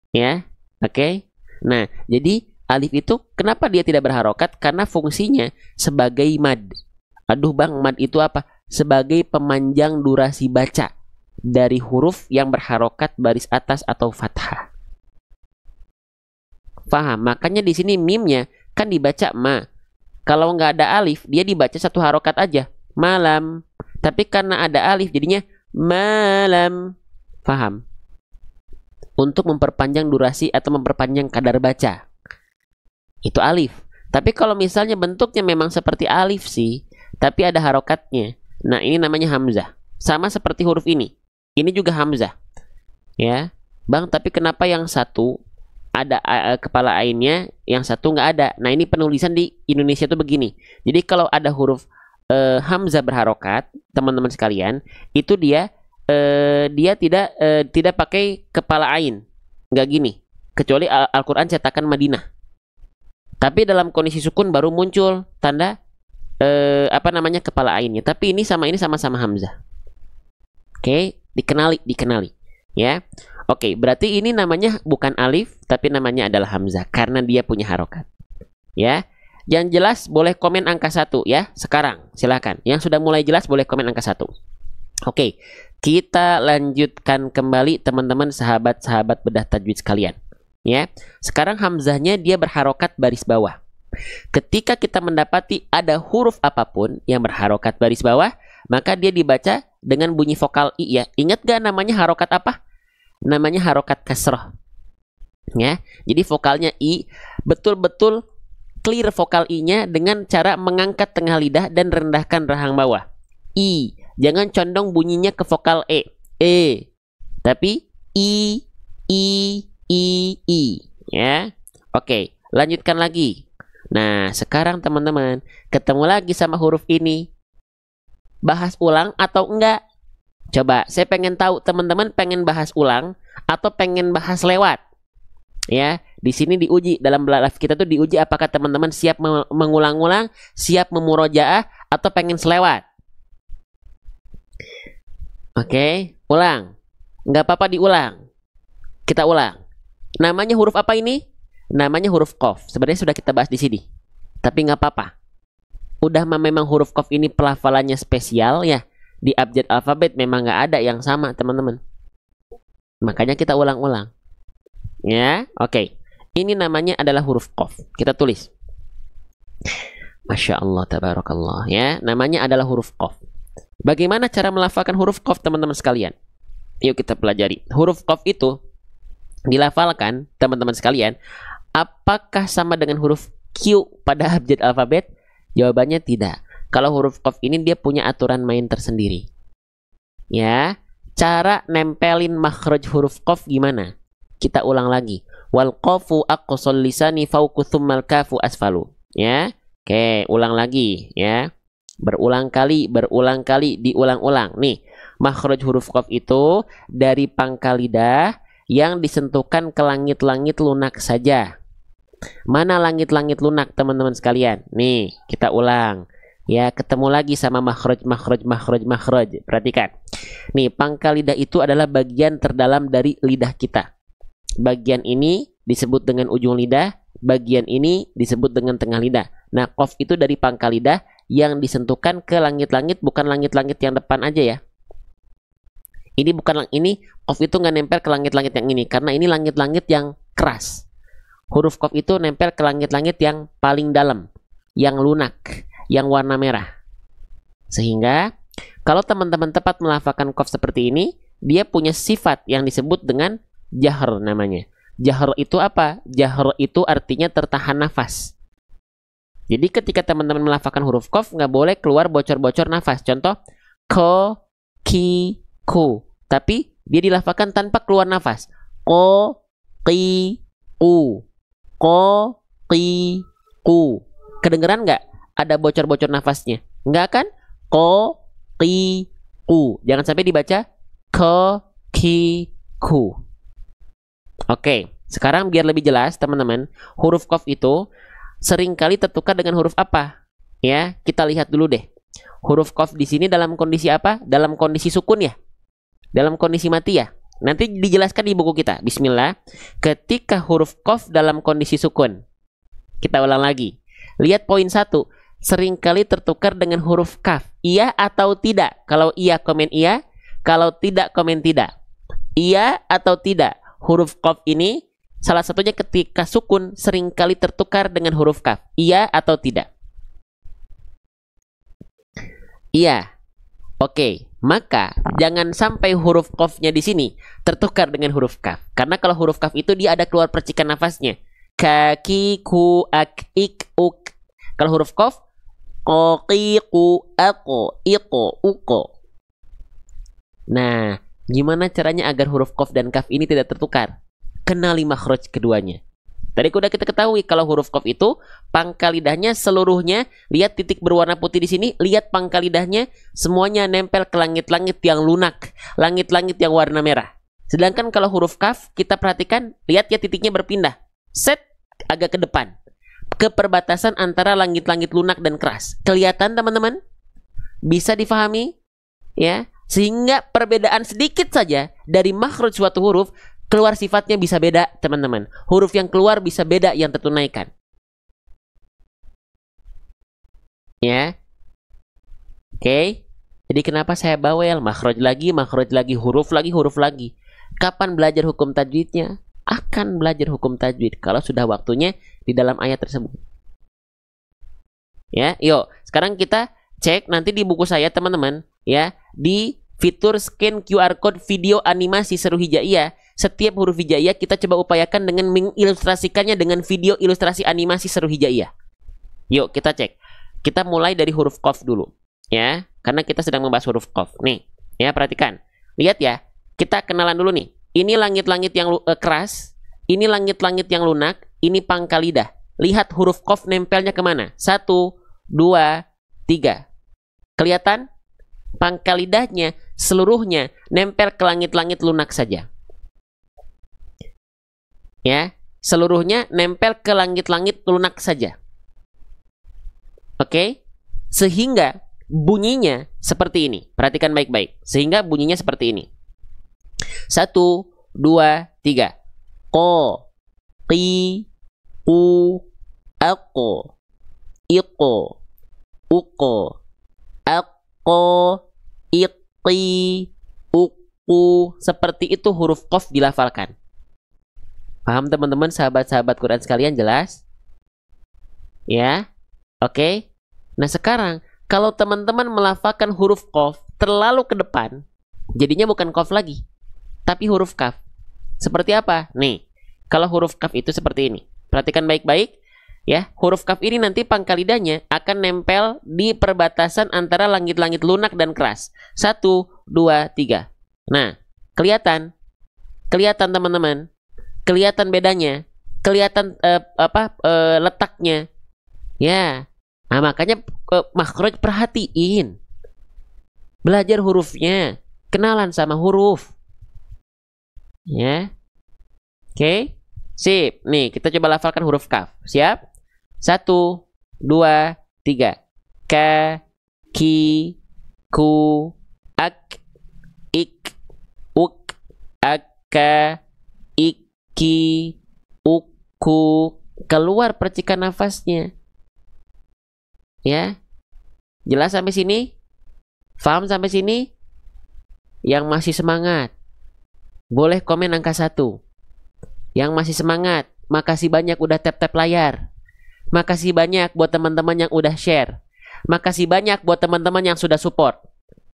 Ya, oke. Nah, jadi alif itu kenapa dia tidak berharokat? Karena fungsinya sebagai mad. Aduh bang, mad itu apa? Sebagai pemanjang durasi baca dari huruf yang berharokat baris atas atau fathah. Paham? Makanya di sini mimnya kan dibaca ma. Kalau nggak ada alif, dia dibaca satu harokat aja, malam. Tapi karena ada alif, jadinya malam. Paham? Untuk memperpanjang durasi atau memperpanjang kadar baca. Itu alif. Tapi kalau misalnya bentuknya memang seperti alif sih, tapi ada harokatnya. Nah, ini namanya hamzah. Sama seperti huruf ini. Ini juga hamzah. Ya. Bang, tapi kenapa yang satu ada kepala ainnya, yang satu nggak ada? Nah, ini penulisan di Indonesia tuh begini. Jadi kalau ada huruf hamzah berharokat, teman-teman sekalian, itu dia tidak pakai kepala ain, nggak gini. Kecuali Al-Quran cetakan Madinah. Tapi dalam kondisi sukun baru muncul tanda kepala ainnya. Tapi ini sama-sama hamzah. Oke, dikenali, ya. Oke, berarti ini namanya bukan alif, tapi namanya adalah hamzah karena dia punya harokat. Ya, yang jelas boleh komen angka 1 ya. Sekarang silakan. Yang sudah mulai jelas boleh komen angka 1. Oke, kita lanjutkan kembali teman-teman sahabat-sahabat bedah tajwid sekalian. Ya, sekarang hamzahnya dia berharokat baris bawah. Ketika kita mendapati ada huruf apapun yang berharokat baris bawah, maka dia dibaca dengan bunyi vokal i ya. Ingat gak namanya harokat apa? Namanya harokat kasroh. Ya, jadi vokalnya i, betul-betul clear vokal i-nya dengan cara mengangkat tengah lidah dan rendahkan rahang bawah. I, jangan condong bunyinya ke vokal e, tapi i, ya. Oke, lanjutkan lagi. Nah, sekarang teman-teman ketemu lagi sama huruf ini. Bahas ulang atau enggak? Coba, saya pengen tahu teman-teman pengen bahas ulang atau pengen bahas lewat. Ya, di sini diuji dalam live kita tuh diuji apakah teman-teman siap mengulang-ulang, siap memurojaah atau pengen selewat. Oke, ulang. Nggak apa-apa diulang. Kita ulang. Namanya huruf apa ini? Namanya huruf qaf. Sebenarnya sudah kita bahas di sini. Tapi nggak apa-apa. Udah memang huruf qaf ini pelafalannya spesial ya. Di abjad alfabet memang nggak ada yang sama teman-teman. Makanya kita ulang-ulang. Ya, oke. Ini namanya adalah huruf qaf. Kita tulis. Masya Allah, tabarakallah. Ya, namanya adalah huruf qaf. Bagaimana cara melafalkan huruf qaf teman-teman sekalian? Yuk kita pelajari. Huruf qaf itu dilafalkan teman-teman sekalian. Apakah sama dengan huruf Q pada abjad alfabet? Jawabannya tidak. Kalau huruf qaf ini dia punya aturan main tersendiri. Ya, cara nempelin makhraj huruf qaf gimana? Kita ulang lagi. Wal qafu aqsal lisani fawqu tsummal kafu asfalu. Ya. Oke, ulang lagi ya. Berulang kali, diulang-ulang. Nih, makhraj huruf qaf itu dari pangkal lidah yang disentuhkan ke langit-langit lunak saja. Mana langit-langit lunak teman-teman sekalian? Nih, kita ulang. Ya, ketemu lagi sama makhraj. Perhatikan. Nih, pangkal lidah itu adalah bagian terdalam dari lidah kita. Bagian ini disebut dengan ujung lidah, bagian ini disebut dengan tengah lidah. Nah, qaf itu dari pangkal lidah yang disentuhkan ke langit-langit, bukan langit-langit yang depan aja ya. Ini bukan, ini qaf itu nggak nempel ke langit-langit yang ini, karena ini langit-langit yang keras. Huruf qaf itu nempel ke langit-langit yang paling dalam, yang lunak, yang warna merah. Sehingga kalau teman-teman tepat melafalkan qaf seperti ini, dia punya sifat yang disebut dengan jahr namanya. Jahr itu apa? Jahr itu artinya tertahan nafas. Jadi ketika teman-teman melafalkan huruf qaf, nggak boleh keluar bocor-bocor nafas. Contoh, ko, ki, ku. Tapi dia dilafalkan tanpa keluar nafas. Ko, ki, ku. Ko, ki, ku. Kedengeran nggak? Ada bocor-bocor nafasnya? Nggak kan? Ko, ki, ku. Jangan sampai dibaca ko, ki, ku. Oke, sekarang biar lebih jelas teman-teman, huruf qaf itu seringkali tertukar dengan huruf apa? Ya, kita lihat dulu deh. Huruf qaf di sini dalam kondisi apa? Dalam kondisi sukun ya? Dalam kondisi mati ya? Nanti dijelaskan di buku kita. Bismillah. Ketika huruf qaf dalam kondisi sukun. Kita ulang lagi. Lihat poin 1. Seringkali tertukar dengan huruf kaf. Iya atau tidak? Kalau iya, komen iya. Kalau tidak, komen tidak. Iya atau tidak? Huruf qaf ini salah satunya ketika sukun seringkali tertukar dengan huruf kaf. Iya atau tidak? Iya. Oke, maka jangan sampai huruf qafnya di sini tertukar dengan huruf kaf. Karena kalau huruf kaf itu dia ada keluar percikan nafasnya. Kaki, ku, ak, ik, uk. Kalau huruf qaf, ko, ki, ku, ako, iko, uko. Nah, gimana caranya agar huruf qaf dan kaf ini tidak tertukar? Kenali makhraj keduanya. Tadi udah kita ketahui kalau huruf qaf itu pangkal lidahnya seluruhnya, lihat titik berwarna putih di sini, lihat pangkal lidahnya semuanya nempel ke langit-langit yang lunak, langit-langit yang warna merah. Sedangkan kalau huruf kaf kita perhatikan, lihat ya titiknya berpindah. Set agak ke depan. Ke perbatasan antara langit-langit lunak dan keras. Kelihatan teman-teman? Bisa difahami? Ya. Sehingga perbedaan sedikit saja dari makhraj suatu huruf, keluar sifatnya bisa beda teman-teman. Huruf yang keluar bisa beda yang tertunaikan. Ya. Oke. Jadi kenapa saya bawel? Makhraj lagi, huruf lagi. Kapan belajar hukum tajwidnya? Akan belajar hukum tajwid kalau sudah waktunya di dalam ayat tersebut. Ya, yuk. Sekarang kita cek nanti di buku saya teman-teman, ya, di fitur scan QR code video animasi seru hijaiyah. Setiap huruf hijaiyah kita coba upayakan dengan mengilustrasikannya dengan video ilustrasi animasi seru hijaiyah. Yuk kita cek. Kita mulai dari huruf qaf dulu, ya, karena kita sedang membahas huruf qaf. Nih, ya perhatikan. Lihat ya, kita kenalan dulu nih. Ini langit-langit yang keras, ini langit-langit yang lunak, ini pangkal lidah. Lihat huruf qaf nempelnya kemana? 1, 2, 3. Kelihatan? Pangkal lidahnya seluruhnya nempel ke langit-langit lunak saja. Ya, seluruhnya nempel ke langit-langit lunak saja. Oke? Sehingga bunyinya seperti ini. Perhatikan baik-baik. Sehingga bunyinya seperti ini. 1, 2, 3. Ko, ki, ku, ako, iko, uko, ako, iqi, uku. Seperti itu huruf qaf dilafalkan. Paham teman-teman, sahabat-sahabat Quran sekalian, jelas? Ya? Oke? Nah sekarang, kalau teman-teman melafalkan huruf qaf terlalu ke depan, jadinya bukan qaf lagi, tapi huruf kaf. Seperti apa? Nih, kalau huruf kaf itu seperti ini. Perhatikan baik-baik. Ya, huruf kaf ini nanti pangkal lidahnya akan nempel di perbatasan antara langit-langit lunak dan keras. 1, 2, 3. Nah, kelihatan? Kelihatan teman-teman? Kelihatan bedanya? Kelihatan letaknya? Ya. Nah, makanya makhraj perhatiin. Belajar hurufnya. Kenalan sama huruf. Ya. Oke. Sip. Nih, kita coba lafalkan huruf kaf. Siap? 1, 2, 3. Ka, ki, ku, ak, ik, uk, aka, iki, uku. Keluar percikan nafasnya. Ya. Jelas sampai sini? Paham sampai sini? Yang masih semangat, boleh komen angka 1. Yang masih semangat, makasih banyak udah tap-tap layar. Makasih banyak buat teman-teman yang udah share. Makasih banyak buat teman-teman yang sudah support.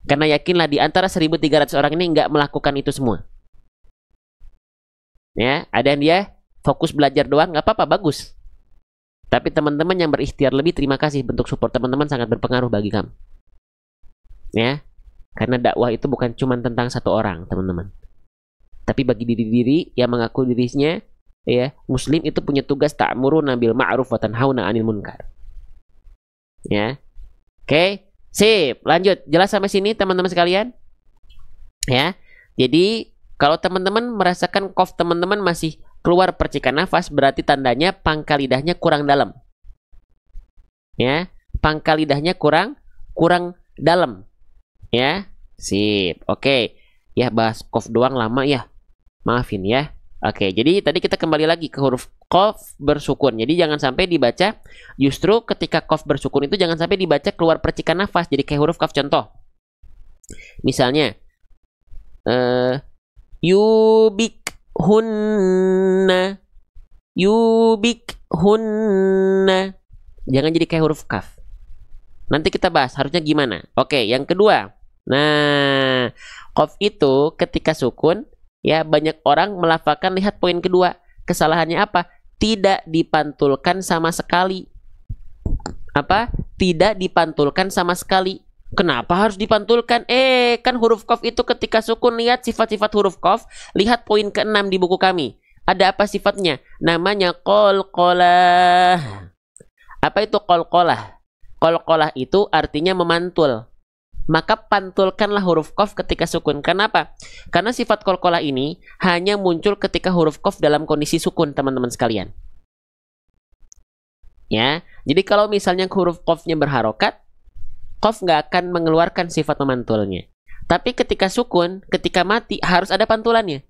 Karena yakinlah di antara 1.300 orang ini nggak melakukan itu semua. Ya, ada yang dia fokus belajar doang, nggak apa-apa, bagus. Tapi teman-teman yang berikhtiar lebih, terima kasih, bentuk support teman-teman sangat berpengaruh bagi kamu. Ya, karena dakwah itu bukan cuma tentang satu orang, teman-teman. Tapi bagi diri-diri yang mengaku dirinya, ya, muslim itu punya tugas ta'muruna bil ma'ruf wa tanhauna 'anil munkar. Ya. Oke, sip. Lanjut. Jelas sampai sini teman-teman sekalian? Ya. Jadi, kalau teman-teman merasakan cough teman-teman masih keluar percikan nafas, berarti tandanya pangkal lidahnya kurang dalam. Ya, pangkal lidahnya kurang dalam. Ya, sip. Oke. Ya, bahas cough doang lama ya. Maafin ya. Oke, jadi tadi kita kembali lagi ke huruf qaf bersukun. Jadi jangan sampai dibaca, justru ketika qaf bersukun itu jangan sampai dibaca keluar percikan nafas. Jadi kayak huruf kaf contoh. Misalnya, yubik hunna. Jangan jadi kayak huruf kaf. Nanti kita bahas harusnya gimana. Oke, yang kedua. Nah, qaf itu ketika sukun, ya banyak orang melafalkan, lihat poin kedua. Kesalahannya apa? Tidak dipantulkan sama sekali. Apa? Tidak dipantulkan sama sekali. Kenapa harus dipantulkan? Kan huruf qaf itu ketika sukun, lihat sifat-sifat huruf qaf. Lihat poin ke-6 di buku kami. Ada apa sifatnya? Namanya qalqalah. Apa itu qalqalah? Qalqalah itu artinya memantul. Maka pantulkanlah huruf qaf ketika sukun. Kenapa? Karena sifat qalqalah ini hanya muncul ketika huruf qaf dalam kondisi sukun, teman-teman sekalian. Ya, jadi kalau misalnya huruf qafnya berharokat, qaf nggak akan mengeluarkan sifat memantulnya. Tapi ketika sukun, ketika mati, harus ada pantulannya.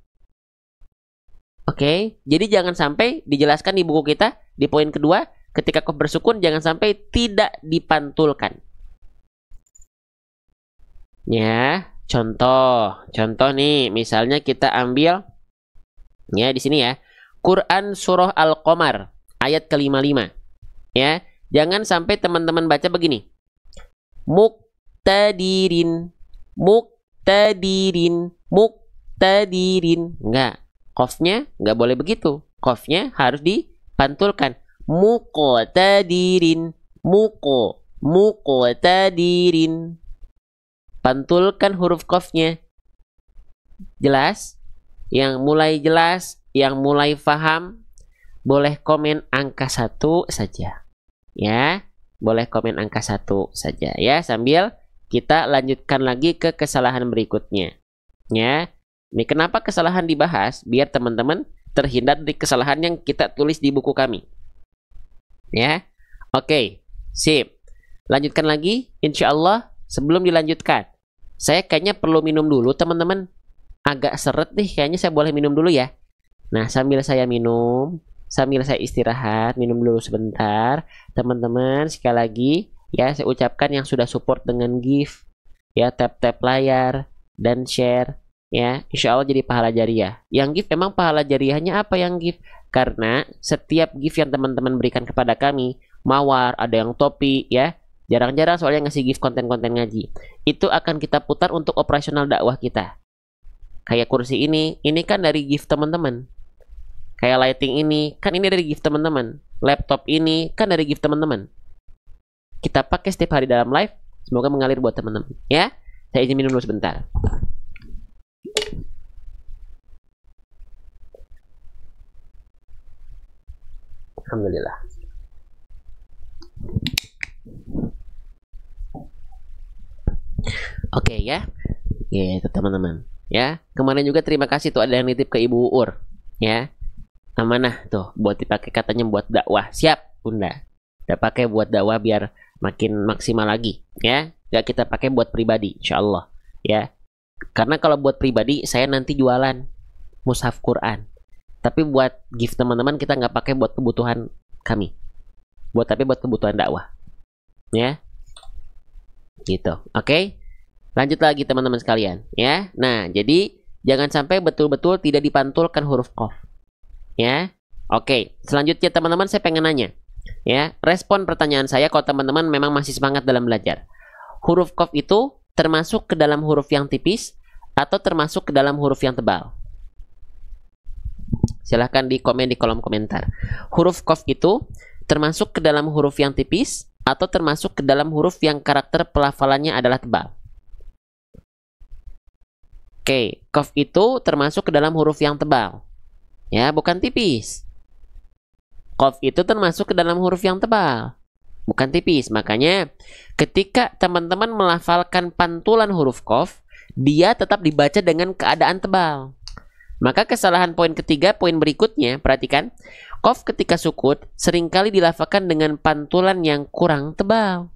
Oke, jadi jangan sampai dijelaskan di buku kita, di poin kedua, ketika qaf bersukun, jangan sampai tidak dipantulkan. Ya, contoh nih, misalnya kita ambil, ya di sini ya, Quran surah Al-Qamar, ayat ke-55. Ya, jangan sampai teman-teman baca begini. Muqtadirin. Enggak. Qafnya enggak boleh begitu. Qafnya harus dipantulkan. Muqtadirin. Muqtadirin. Pantulkan huruf qafnya. Jelas? Yang mulai jelas, yang mulai paham, boleh komen angka 1 saja. Ya, boleh komen angka 1 saja ya, sambil kita lanjutkan lagi ke kesalahan berikutnya. Ya, ini kenapa kesalahan dibahas? Biar teman-teman terhindar dari kesalahan yang kita tulis di buku kami. Ya, oke, sip. Lanjutkan lagi, insya Allah. Sebelum dilanjutkan, saya kayaknya perlu minum dulu, teman-teman. Agak seret nih, kayaknya saya boleh minum dulu ya. Nah, sambil saya minum, sambil saya istirahat, minum dulu sebentar. Teman-teman, sekali lagi ya, saya ucapkan yang sudah support dengan gift, ya, tap-tap layar dan share, ya, insya Allah jadi pahala jariah. Yang gift emang pahala jariahnya apa yang gift? Karena setiap gift yang teman-teman berikan kepada kami, mawar, ada yang topi, ya, jarang-jarang soalnya ngasih gift konten-konten ngaji, itu akan kita putar untuk operasional dakwah kita. Kayak kursi ini kan dari gift teman-teman. Kayak lighting ini, kan ini dari gift teman-teman. Laptop ini, kan dari gift teman-teman. Kita pakai setiap hari dalam live. Semoga mengalir buat teman-teman. Ya, saya izin minum dulu sebentar. Alhamdulillah. Oke ya. Gitu teman-teman. Ya, kemarin juga terima kasih tuh ada yang nitip ke Ibu Uur. Ya. Amanah tuh buat dipakai katanya buat dakwah. Siap Bunda, kita pakai buat dakwah biar makin maksimal lagi ya. Gak kita pakai buat pribadi insyaallah ya. Karena kalau buat pribadi saya nanti jualan mushaf Quran. Tapi buat gift teman-teman kita nggak pakai buat kebutuhan kami. Tapi buat kebutuhan dakwah ya. Gitu. Oke? Lanjut lagi teman-teman sekalian, ya. Nah, jadi jangan sampai betul-betul tidak dipantulkan huruf qaf. Ya. Oke, selanjutnya teman-teman saya pengen nanya. Ya, respon pertanyaan saya kalau teman-teman memang masih semangat dalam belajar. Huruf qaf itu termasuk ke dalam huruf yang tipis atau termasuk ke dalam huruf yang tebal? Silahkan di komen di kolom komentar. Huruf qaf itu termasuk ke dalam huruf yang tipis atau termasuk ke dalam huruf yang karakter pelafalannya adalah tebal? Oke, qaf itu termasuk ke dalam huruf yang tebal. Ya, bukan tipis. Qaf itu termasuk ke dalam huruf yang tebal, bukan tipis. Makanya ketika teman-teman melafalkan pantulan huruf qaf, dia tetap dibaca dengan keadaan tebal. Maka kesalahan poin ketiga, poin berikutnya, perhatikan. Qaf ketika sukun seringkali dilafalkan dengan pantulan yang kurang tebal.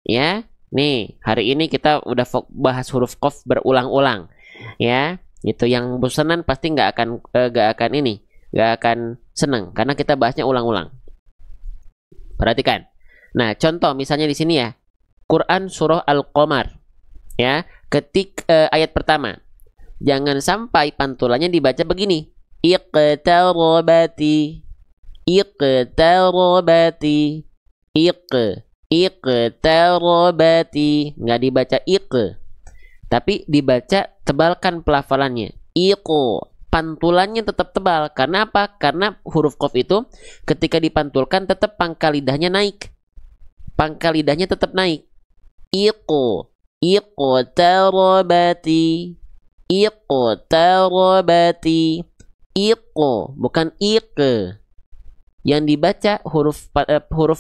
Ya, nih hari ini kita udah bahas huruf qaf berulang-ulang. Ya, itu yang bosanan pasti nggak akan senang karena kita bahasnya ulang-ulang. Perhatikan. Nah, contoh misalnya di sini ya. Quran surah Al-Qamar. Ya, ayat pertama. Jangan sampai pantulannya dibaca begini. Iqtarabati. Iqtarabati. Iqtarabati. Nggak dibaca tapi dibaca tebalkan pelafalannya. Pantulannya tetap tebal. Karena apa? Karena huruf qaf itu ketika dipantulkan tetap pangkal lidahnya naik. Pangkal lidahnya tetap naik. Iqtarabati. Iqtarabati. Bukan Yang dibaca huruf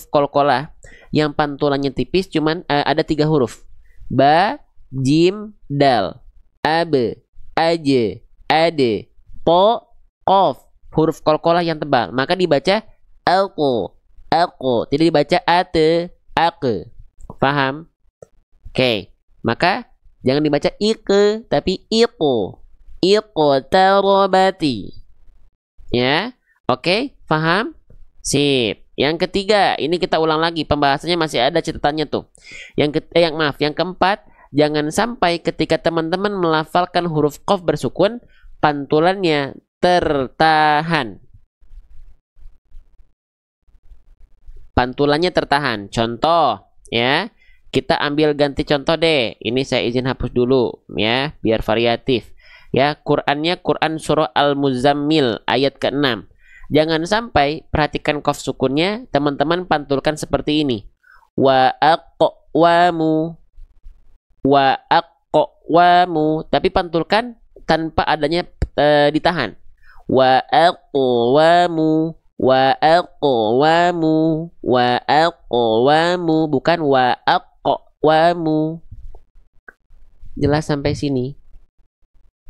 qalqalah yang pantulannya tipis cuman ada 3 huruf. Ba, jim, dal. Abe, aje, ade, po, qaf. Huruf qalqalah yang tebal. Maka dibaca aku. Tidak dibaca ate, ake. Paham? Oke. Maka jangan dibaca tapi tarobati. Ya. Oke, paham? Sip. Yang ketiga, ini kita ulang lagi. Pembahasannya masih ada catatannya tuh. Yang keempat, jangan sampai ketika teman-teman melafalkan huruf qaf bersukun, pantulannya tertahan. Pantulannya tertahan. Contoh, ya. Kita ambil ganti contoh deh. Ini saya izin hapus dulu, ya, biar variatif. Ya, Qurannya Quran surah Al-Muzammil ayat ke-6. Jangan sampai perhatikan qaf sukunnya, teman-teman pantulkan seperti ini. Wa aqwamu. Wa aqwamu, tapi pantulkan tanpa adanya ditahan. Wa aqwamu. Wa aqwamu. Wa aqwamu, bukan wa aqwamu. Jelas sampai sini?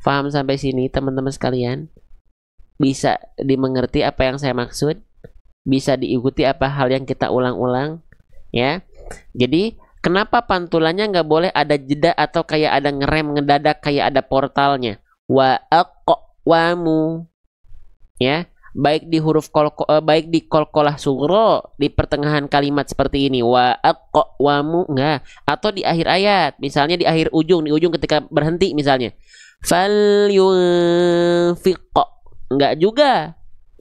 Paham sampai sini teman-teman sekalian? Bisa dimengerti apa yang saya maksud? Bisa diikuti apa hal yang kita ulang-ulang? Ya. Jadi kenapa pantulannya nggak boleh ada jeda atau kayak ada ngerem ngedadak kayak ada portalnya? Wa aqwamu. Ya, baik di baik di qalqalah sughra di pertengahan kalimat seperti ini wa aqwamu enggak, atau di akhir ayat, misalnya di akhir ujung, di ujung ketika berhenti misalnya. Falyunfiq. Enggak juga.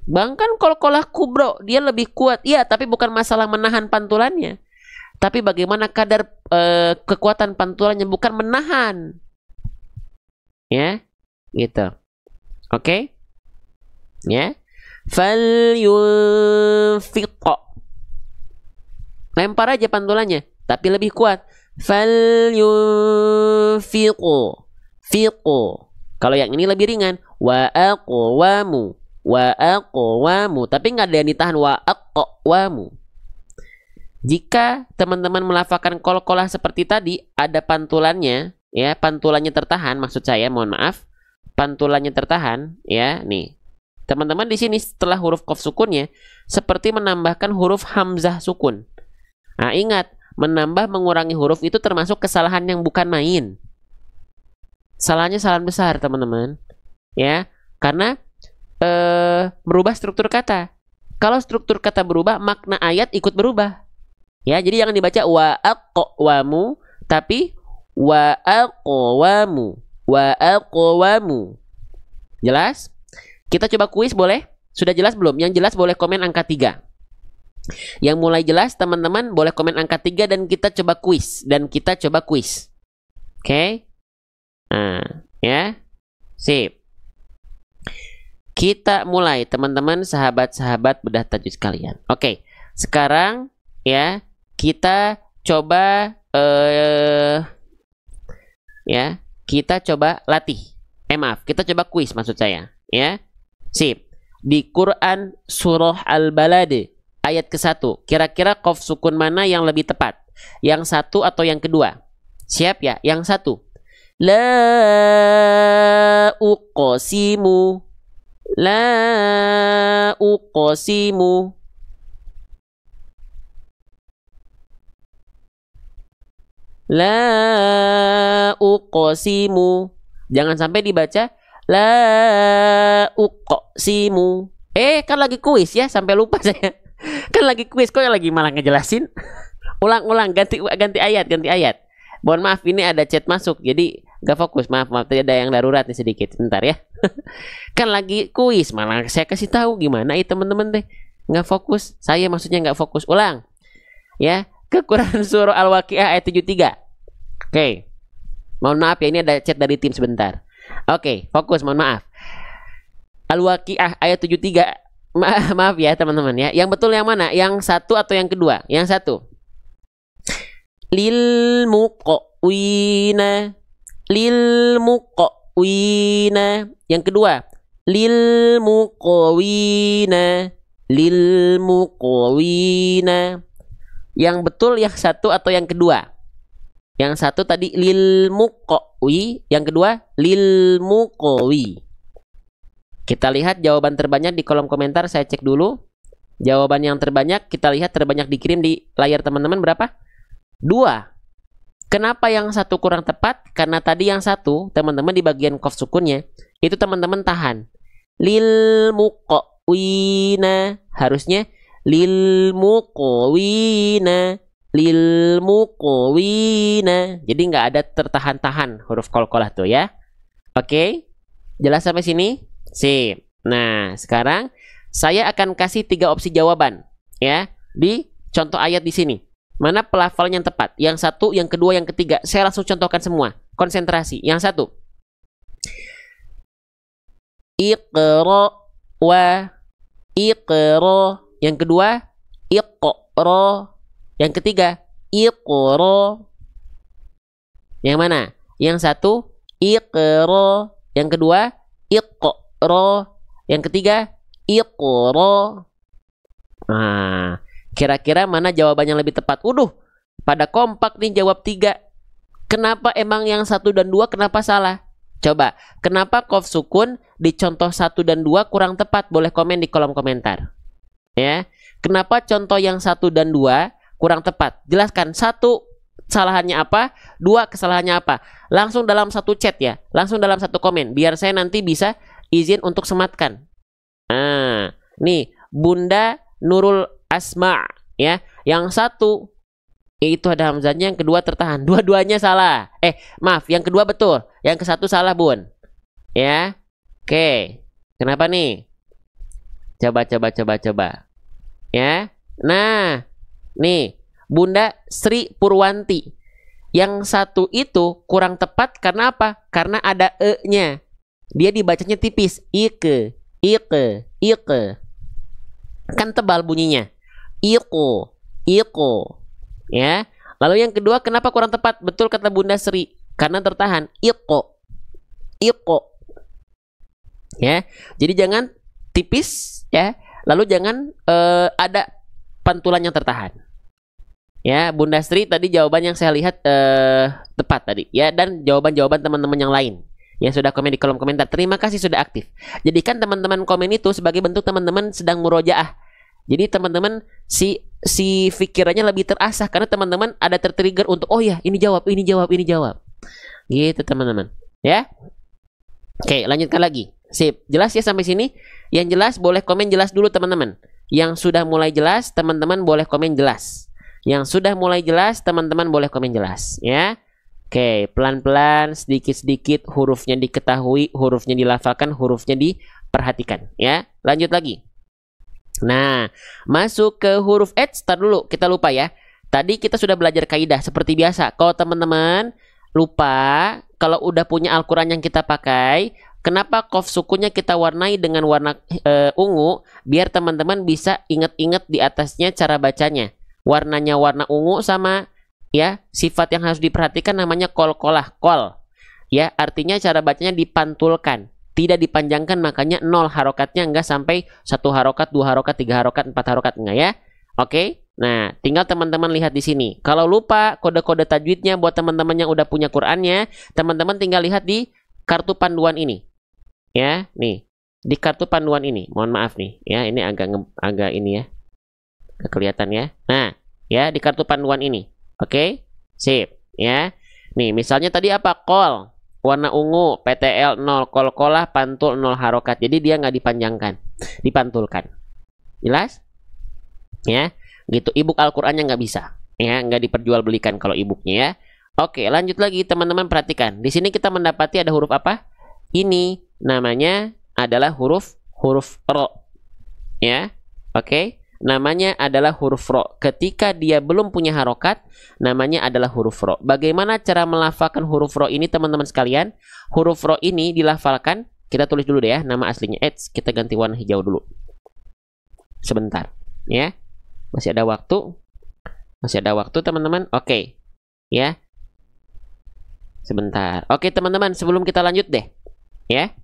Bahkan qalqalah kubra dia lebih kuat. Iya, tapi bukan masalah menahan pantulannya. Tapi bagaimana kadar kekuatan pantulannya, bukan menahan. Ya, gitu. Oke? Ya. Falyunfiq. Lempar aja pantulannya, tapi lebih kuat. Falyunfiqu. Fiqu. Kalau yang ini lebih ringan. Wa aqwamu. Wa aqwamu, tapi nggak ada yang ditahan. Wa aqwamu. Jika teman-teman melafalkan qalqalah seperti tadi, ada pantulannya, ya, pantulannya tertahan, maksud saya, mohon maaf, pantulannya tertahan, ya, nih. Teman-teman di sini setelah huruf qaf sukunnya seperti menambahkan huruf hamzah sukun. Nah, ingat, menambah mengurangi huruf itu termasuk kesalahan yang bukan main. Salahnya salah besar, teman-teman. Ya, karena merubah struktur kata. Kalau struktur kata berubah, makna ayat ikut berubah. Ya, jadi jangan dibaca wa aqwamu, tapi wa aqwamu, wa aqwamu. Jelas? Kita coba kuis boleh? Sudah jelas belum? Yang jelas boleh komen angka 3. Yang mulai jelas teman-teman boleh komen angka 3 dan kita coba kuis. Oke? Nah, ya. Sip. Kita mulai teman-teman, sahabat-sahabat bedah tajwid sekalian. Oke. Sekarang ya, kita coba ya, kita coba latih. Maaf, kita coba kuis maksud saya, ya. Sip. Di Quran surah Al-Balad ayat ke-1, kira-kira qaf sukun mana yang lebih tepat? Yang satu atau yang kedua? Siap ya? Yang satu. La uqsimu. La uqsimu. La uqsimu. Jangan sampai dibaca la uqsimu. Kan lagi kuis ya, sampai lupa saya. Kan lagi kuis, kok lagi malah ngejelasin. Ulang-ulang, ganti ayat. Mohon maaf, ini ada chat masuk, jadi gak fokus. Maaf, tadi ada yang darurat nih sedikit. Bentar ya. Kan lagi kuis, malah saya kasih tahu gimana teman-teman teh. Nggak fokus. Saya maksudnya nggak fokus. Ulang. Ya, ke Quran surah Al-Waqiah ayat 73. Oke. Mohon maaf ya, ini ada chat dari tim sebentar. Oke, fokus, mohon maaf. Al-Waqiah ayat 73. Maaf ya teman-teman ya. Yang betul yang mana? Yang satu atau yang kedua? Yang satu. Lil muqawina. Lil muqawina. Yang kedua. Lil muqawina. Lil muqawina. Yang betul yang satu atau yang kedua? Yang satu tadi lil muqawi, yang kedua lil muqawi. Kita lihat jawaban terbanyak di kolom komentar, saya cek dulu. Jawaban yang terbanyak, kita lihat terbanyak dikirim di layar teman-teman berapa? 2. Kenapa yang satu kurang tepat? Karena tadi yang satu, teman-teman di bagian qaf sukunnya, itu teman-teman tahan. Lil muqawina, harusnya lil muqawina. Lil muqawina. Jadi nggak ada tertahan-tahan huruf qalqalah tuh ya. Oke, jelas sampai sini? Sip. Nah, sekarang saya akan kasih 3 opsi jawaban ya di contoh ayat di sini. Mana pelafalnya yang tepat? Yang satu, yang kedua, yang ketiga. Saya langsung contohkan semua. Konsentrasi. Yang satu. Iqra wa iqra. Yang kedua, iqra. Yang ketiga, iqra. Yang mana? Yang satu, iqra. Yang kedua, iqra. Yang ketiga, iqra. Nah, kira-kira mana jawabannya lebih tepat? Pada kompak nih jawab 3. Kenapa emang yang 1 dan 2 kenapa salah? Coba, kenapa qaf sukun di contoh 1 dan 2 kurang tepat? Boleh komen di kolom komentar. Ya. Kenapa contoh yang 1 dan 2 kurang tepat? Jelaskan. 1 kesalahannya apa, 2 kesalahannya apa. Langsung dalam satu chat ya, langsung dalam satu komen, biar saya nanti bisa izin untuk sematkan. Nah, nih Bunda Nurul Asma ya. Yang satu itu ada hamzahnya, yang kedua tertahan. Dua-duanya salah. Maaf, yang kedua betul, yang ke satu salah, Bun. Ya. Oke. Kenapa nih? Coba. Ya. Nah, nih Bunda Sri Purwanti. Yang satu itu kurang tepat karena apa? Karena ada e-nya. Dia dibacanya tipis. Ike. Kan tebal bunyinya. Iko. Ya. Lalu yang kedua kenapa kurang tepat? Betul kata Bunda Sri, karena tertahan. Iko. Ya. Jadi jangan tipis ya. Lalu jangan ada pantulan yang tertahan. Ya, Bunda Sri tadi jawaban yang saya lihat tepat tadi ya, dan jawaban-jawaban teman-teman yang lain yang sudah komen di kolom komentar. Terima kasih sudah aktif. Jadikan teman-teman komen itu sebagai bentuk teman-teman sedang murojaah. Jadi teman-teman si pikirannya lebih terasah karena teman-teman ada tertrigger untuk oh ya, ini jawab. Gitu teman-teman. Ya. Oke, lanjutkan lagi. Sip. Jelas ya sampai sini? Yang jelas boleh komen jelas dulu teman-teman. Yang sudah mulai jelas, teman-teman boleh komen jelas. Yang sudah mulai jelas, teman-teman boleh komen jelas ya. Oke, pelan-pelan, sedikit-sedikit hurufnya diketahui, hurufnya dilafalkan, hurufnya diperhatikan ya. Lanjut lagi. Nah, masuk ke huruf start dulu. Kita lupa ya. Tadi kita sudah belajar kaidah seperti biasa. Kalau teman-teman lupa, kalau udah punya Al-Quran yang kita pakai, kenapa qaf sukunnya kita warnai dengan warna ungu? Biar teman-teman bisa ingat-ingat di atasnya cara bacanya. Warnanya warna ungu sama ya, sifat yang harus diperhatikan namanya kol-kolah, kol. Ya, artinya cara bacanya dipantulkan, tidak dipanjangkan, makanya 0 harokatnya, enggak sampai 1 harokat, 2 harokat, 3 harokat, 4 harokat, enggak ya. Oke. Nah, tinggal teman-teman lihat di sini. Kalau lupa kode-kode tajwidnya buat teman-teman yang udah punya Qur'annya, teman-teman tinggal lihat di kartu panduan ini. Ya, nih. Di kartu panduan ini. Mohon maaf nih, ya, ini agak ini ya. Kelihatan ya. Nah, ya di kartu panduan ini. Oke? Sip, ya. Nih, misalnya tadi apa? Kol. Warna ungu, PTL 0, kol-kolah, pantul 0 harokat. Jadi dia nggak dipanjangkan, dipantulkan. Jelas? Ya, gitu. Ebook Al-Qur'annya nggak bisa. Ya, nggak diperjualbelikan kalau ebooknya ya. Oke, lanjut lagi teman-teman, perhatikan. Di sini kita mendapati ada huruf apa? Ini namanya adalah huruf ro. Ya. Oke. Namanya adalah huruf ro. Ketika dia belum punya harokat, namanya adalah huruf ro. Bagaimana cara melafalkan huruf ro ini teman-teman sekalian? Huruf ro ini dilafalkan, kita tulis dulu deh ya, nama aslinya. Kita ganti warna hijau dulu. Sebentar, ya. Masih ada waktu. Masih ada waktu teman-teman. Oke. Ya. Sebentar. Oke teman-teman, sebelum kita lanjut deh. Ya.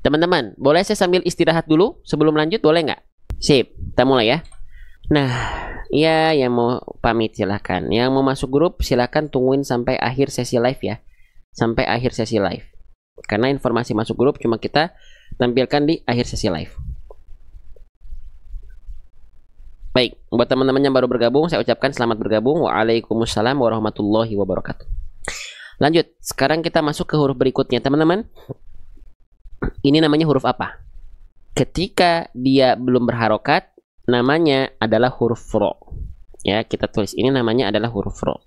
Teman-teman, boleh saya sambil istirahat dulu sebelum lanjut, boleh nggak? Sip, kita mulai ya. Nah, ya yang mau pamit silahkan. Yang mau masuk grup silahkan tungguin sampai akhir sesi live ya. Sampai akhir sesi live. Karena informasi masuk grup cuma kita tampilkan di akhir sesi live. Baik, buat teman-teman yang baru bergabung, saya ucapkan selamat bergabung. Waalaikumsalam warahmatullahi wabarakatuh. Lanjut, sekarang kita masuk ke huruf berikutnya teman-teman. Ini namanya huruf apa? Ketika dia belum berharokat, namanya adalah huruf ro. Ya, kita tulis ini namanya adalah huruf ro.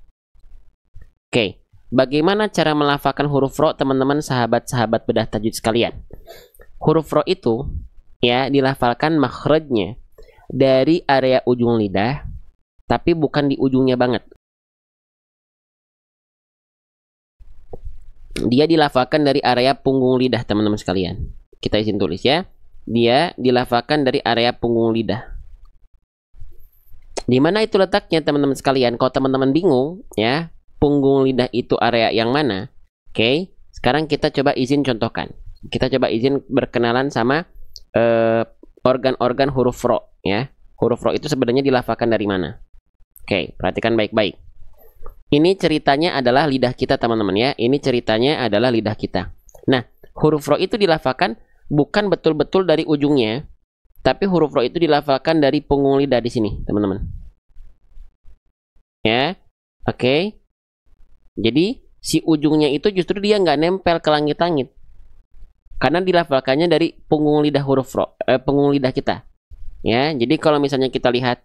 Oke, bagaimana cara melafalkan huruf ro, teman-teman sahabat-sahabat bedah tajwid sekalian? Huruf ro itu ya dilafalkan makhrajnya dari area ujung lidah, tapi bukan di ujungnya banget. Dia dilafalkan dari area punggung lidah, teman-teman sekalian. Kita izin tulis ya. Dia dilafalkan dari area punggung lidah. Di mana itu letaknya teman-teman sekalian? Kalau teman-teman bingung ya, punggung lidah itu area yang mana? Oke, sekarang kita coba izin contohkan. Kita coba izin berkenalan sama organ-organ huruf ro ya. Huruf ro itu sebenarnya dilafalkan dari mana? Oke, perhatikan baik-baik. Ini ceritanya adalah lidah kita teman-teman ya. Ini ceritanya adalah lidah kita. Nah, huruf ro itu dilafalkan bukan betul-betul dari ujungnya, tapi huruf ro itu dilafalkan dari punggung lidah di sini, teman-teman. Ya, oke. Jadi si ujungnya itu justru dia nggak nempel ke langit-langit, karena dilafalkannya dari punggung lidah huruf ro, punggung lidah kita. Ya, jadi kalau misalnya kita lihat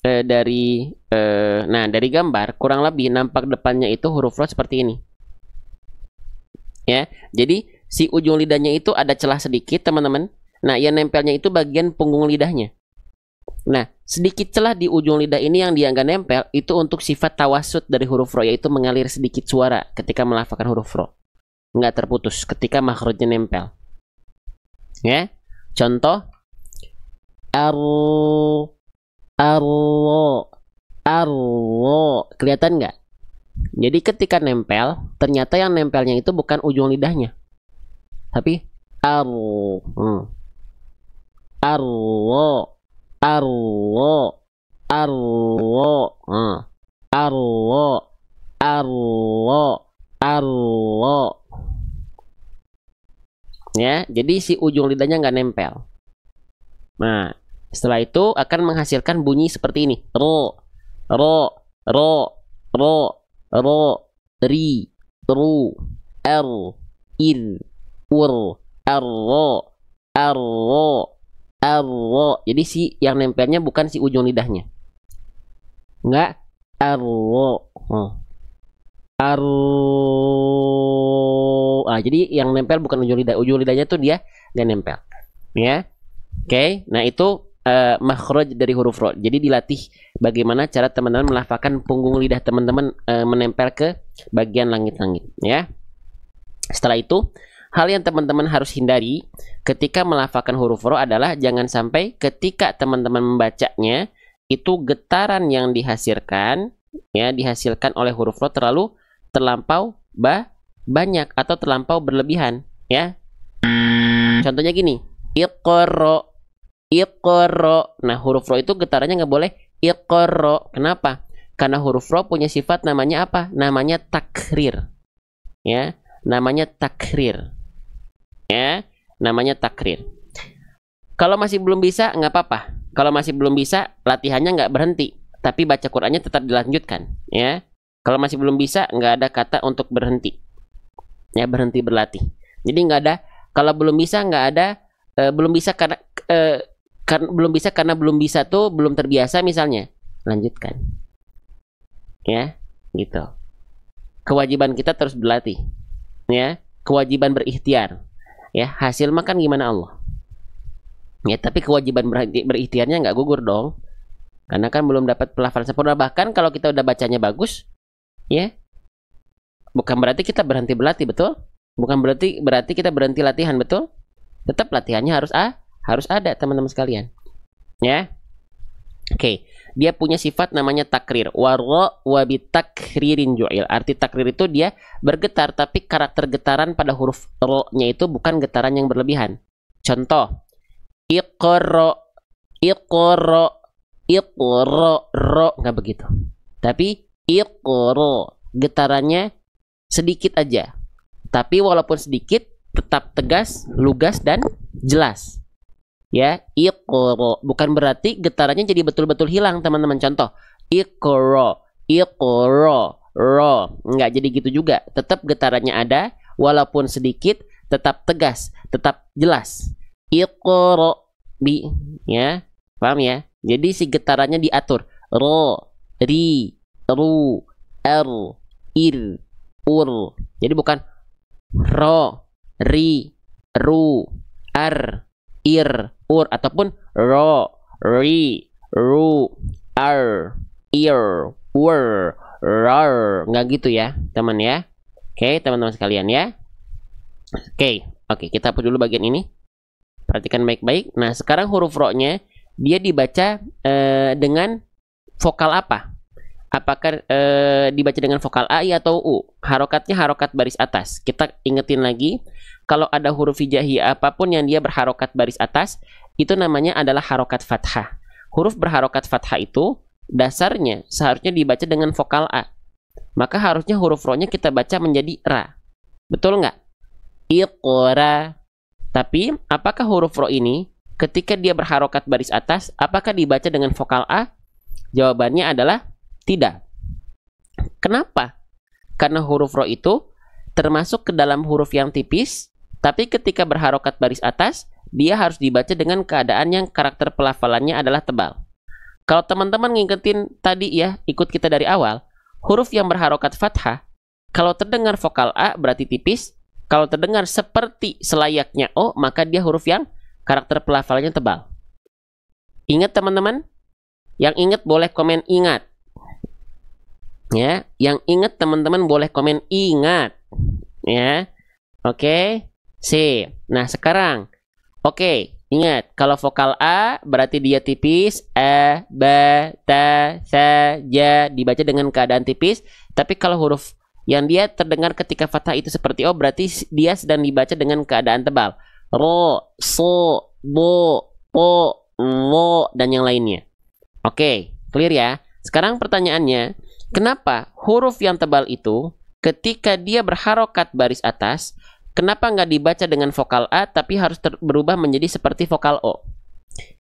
dari gambar, kurang lebih nampak depannya itu huruf ro seperti ini. Ya, jadi si ujung lidahnya itu ada celah sedikit teman-teman. Nah, yang nempelnya itu bagian punggung lidahnya. Nah, sedikit celah di ujung lidah ini yang dia nggak nempel, itu untuk sifat tawasud dari huruf ro, yaitu mengalir sedikit suara ketika melafalkan huruf ro. Nggak terputus ketika makhrajnya nempel. Ya, contoh arro, kelihatan nggak? Jadi ketika nempel, ternyata yang nempelnya itu bukan ujung lidahnya, tapi arro, arro, arro, arro, arro, arro, arro. Ya, jadi si ujung lidahnya nggak nempel. Nah, setelah itu akan menghasilkan bunyi seperti ini. Ro, ro, ro, ro, ro, ri, ru, r, ir, ur, arro, arro, arro. Jadi si yang nempelnya bukan si ujung lidahnya. Enggak. Arro. Arro. Jadi yang nempel bukan ujung lidah. Ujung lidahnya tuh dia nggak nempel. Ya. Oke. Nah itu makhraj dari huruf ro. Jadi dilatih bagaimana cara teman-teman melafalkan punggung lidah teman-teman menempel ke bagian langit-langit. Ya. Setelah itu, hal yang teman-teman harus hindari ketika melafalkan huruf ro adalah jangan sampai ketika teman-teman membacanya itu getaran yang dihasilkan oleh huruf ro terlampau banyak atau terlampau berlebihan, ya. Contohnya gini, iqra. Nah, huruf ro itu getarannya nggak boleh iqra. Kenapa? Karena huruf ro punya sifat namanya apa? Namanya takrir. Ya, namanya takrir. Ya, namanya takrir. Kalau masih belum bisa, nggak apa-apa. Kalau masih belum bisa, latihannya nggak berhenti, tapi baca Qur'annya tetap dilanjutkan. Ya, kalau masih belum bisa, nggak ada kata untuk berhenti. Ya, berhenti berlatih. Jadi nggak ada. Kalau belum bisa, nggak ada. Belum bisa karena belum bisa tuh belum terbiasa misalnya. Lanjutkan. Ya, gitu. Kewajiban kita terus berlatih. Ya, kewajiban berikhtiar. Ya, hasil makan gimana Allah. Ya, tapi kewajiban berikhtiarnya nggak gugur dong. Karena kan belum dapat pelafalan sempurna. Bahkan kalau kita udah bacanya bagus, ya, bukan berarti kita berhenti berlatih, betul? Bukan berarti kita berhenti latihan, betul? Tetap latihannya harus ada, teman-teman sekalian. Ya. Oke, dia punya sifat namanya takrir. Warra wa bitakririn ju'il. Arti takrir itu dia bergetar, tapi karakter getaran pada huruf ro-nya itu bukan getaran yang berlebihan. Contoh, iqra, ro, nggak begitu. Tapi iqra, getarannya sedikit aja. Tapi walaupun sedikit, tetap tegas, lugas, dan jelas. Ya, iqra. Bukan berarti getarannya jadi betul-betul hilang, teman-teman. Contoh, iqra, ro. Nggak jadi gitu juga. Tetap getarannya ada, walaupun sedikit, tetap tegas, tetap jelas. Iqra, ya, paham ya? Jadi si getarannya diatur. Ro, ri, ru, r, ir, ur. Jadi bukan ro, ri, ru, ar, ir, ur, ataupun ro, ri, ru, ar, ir, ur, rar. Nggak gitu ya, teman ya. Oke, teman-teman sekalian ya. Oke, kita hapus dulu bagian ini. Perhatikan baik-baik. Nah, sekarang huruf ro-nya dia dibaca dengan vokal apa? Apakah dibaca dengan vokal A, I, atau U? Harokatnya harokat baris atas. Kita ingetin lagi, kalau ada huruf hijaiyah apapun yang dia berharokat baris atas, itu namanya adalah harokat fathah. Huruf berharokat fathah itu dasarnya seharusnya dibaca dengan vokal A. Maka harusnya huruf ro-nya kita baca menjadi ra. Betul nggak? Iqra. Tapi apakah huruf ro ini ketika dia berharokat baris atas, apakah dibaca dengan vokal A? Jawabannya adalah tidak. Kenapa? Karena huruf ro itu termasuk ke dalam huruf yang tipis, tapi ketika berharokat baris atas, dia harus dibaca dengan keadaan yang karakter pelafalannya adalah tebal. Kalau teman-teman ngingetin tadi ya, ikut kita dari awal, huruf yang berharokat fathah, kalau terdengar vokal A berarti tipis, kalau terdengar seperti selayaknya O, maka dia huruf yang karakter pelafalannya tebal. Ingat teman-teman? Yang ingat boleh komen ingat. Ya, yang ingat teman-teman boleh komen ingat. Ya. Oke. C. Nah, sekarang ingat, kalau vokal A berarti dia tipis, a, ba, ta, sa, ja, dibaca dengan keadaan tipis. Tapi kalau huruf yang dia terdengar ketika fathah itu seperti O, berarti dia sedang dibaca dengan keadaan tebal. Ro, so, bo, po, lo, dan yang lainnya. Oke, clear ya? Sekarang pertanyaannya, kenapa huruf yang tebal itu ketika dia berharokat baris atas, kenapa nggak dibaca dengan vokal A tapi harus berubah menjadi seperti vokal O?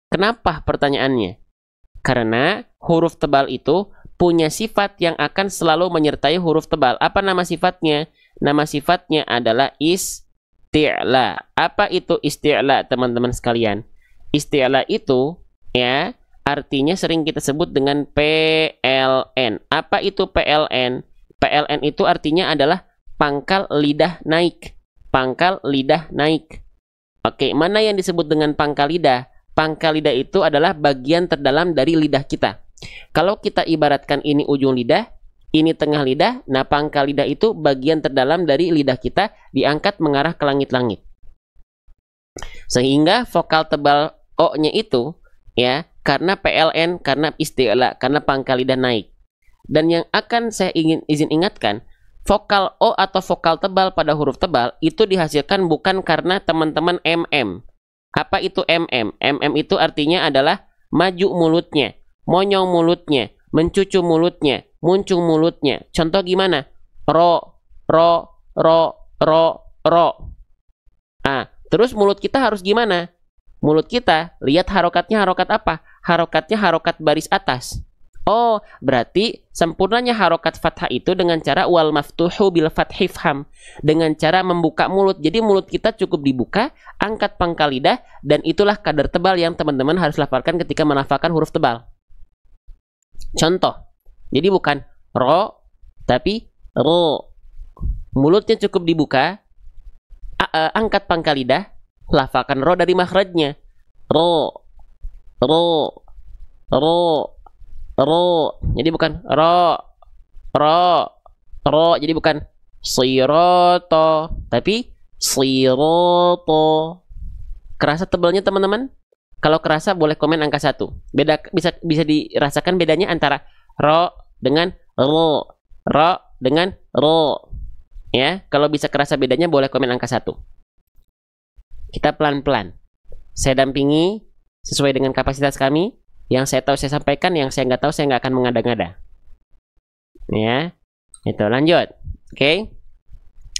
Kenapa pertanyaannya? Karena huruf tebal itu punya sifat yang akan selalu menyertai huruf tebal. Apa nama sifatnya? Nama sifatnya adalah isti'la. Apa itu isti'la, teman-teman sekalian? Isti'la itu ya artinya sering kita sebut dengan PLN. Apa itu PLN? PLN itu artinya adalah pangkal lidah naik. Pangkal lidah naik. Oke, mana yang disebut dengan pangkal lidah? Pangkal lidah itu adalah bagian terdalam dari lidah kita. Kalau kita ibaratkan ini ujung lidah, ini tengah lidah, nah pangkal lidah itu bagian terdalam dari lidah kita diangkat mengarah ke langit-langit. Sehingga vokal tebal O-nya itu ya, karena PLN, karena isti'la, karena pangkal lidah naik. Dan yang akan saya izin ingatkan, vokal O atau vokal tebal pada huruf tebal itu dihasilkan bukan karena teman-teman MM. Apa itu MM? MM itu artinya adalah maju mulutnya, monyong mulutnya, mencucu mulutnya, muncung mulutnya. Contoh gimana? Ro, ro, ro, ro, ro. Terus mulut kita harus gimana? Mulut kita, lihat harokatnya harokat apa? Harokatnya harokat baris atas. Oh, berarti sempurnanya harokat fathah itu dengan cara wal maftuhu bil fathi fham. Dengan cara membuka mulut. Jadi mulut kita cukup dibuka, angkat pangkal lidah, dan itulah kadar tebal yang teman-teman harus lafalkan ketika melafalkan huruf tebal. Contoh. Jadi bukan ro, tapi ro. Mulutnya cukup dibuka, angkat pangkal lidah, lafalkan ro dari makhrajnya. Ro, ro, ro, ro. Jadi bukan ro, ro, ro. Jadi bukan siroto, tapi siroto. Kerasa tebalnya teman-teman? Kalau kerasa boleh komen angka 1. Beda, bisa dirasakan bedanya antara ro dengan ro, ro dengan ro. Ya, kalau bisa kerasa bedanya boleh komen angka 1. Kita pelan-pelan. Saya dampingi sesuai dengan kapasitas kami. Yang saya tahu saya sampaikan, yang saya nggak tahu saya nggak akan mengada-ngada. Ya, itu lanjut. Oke,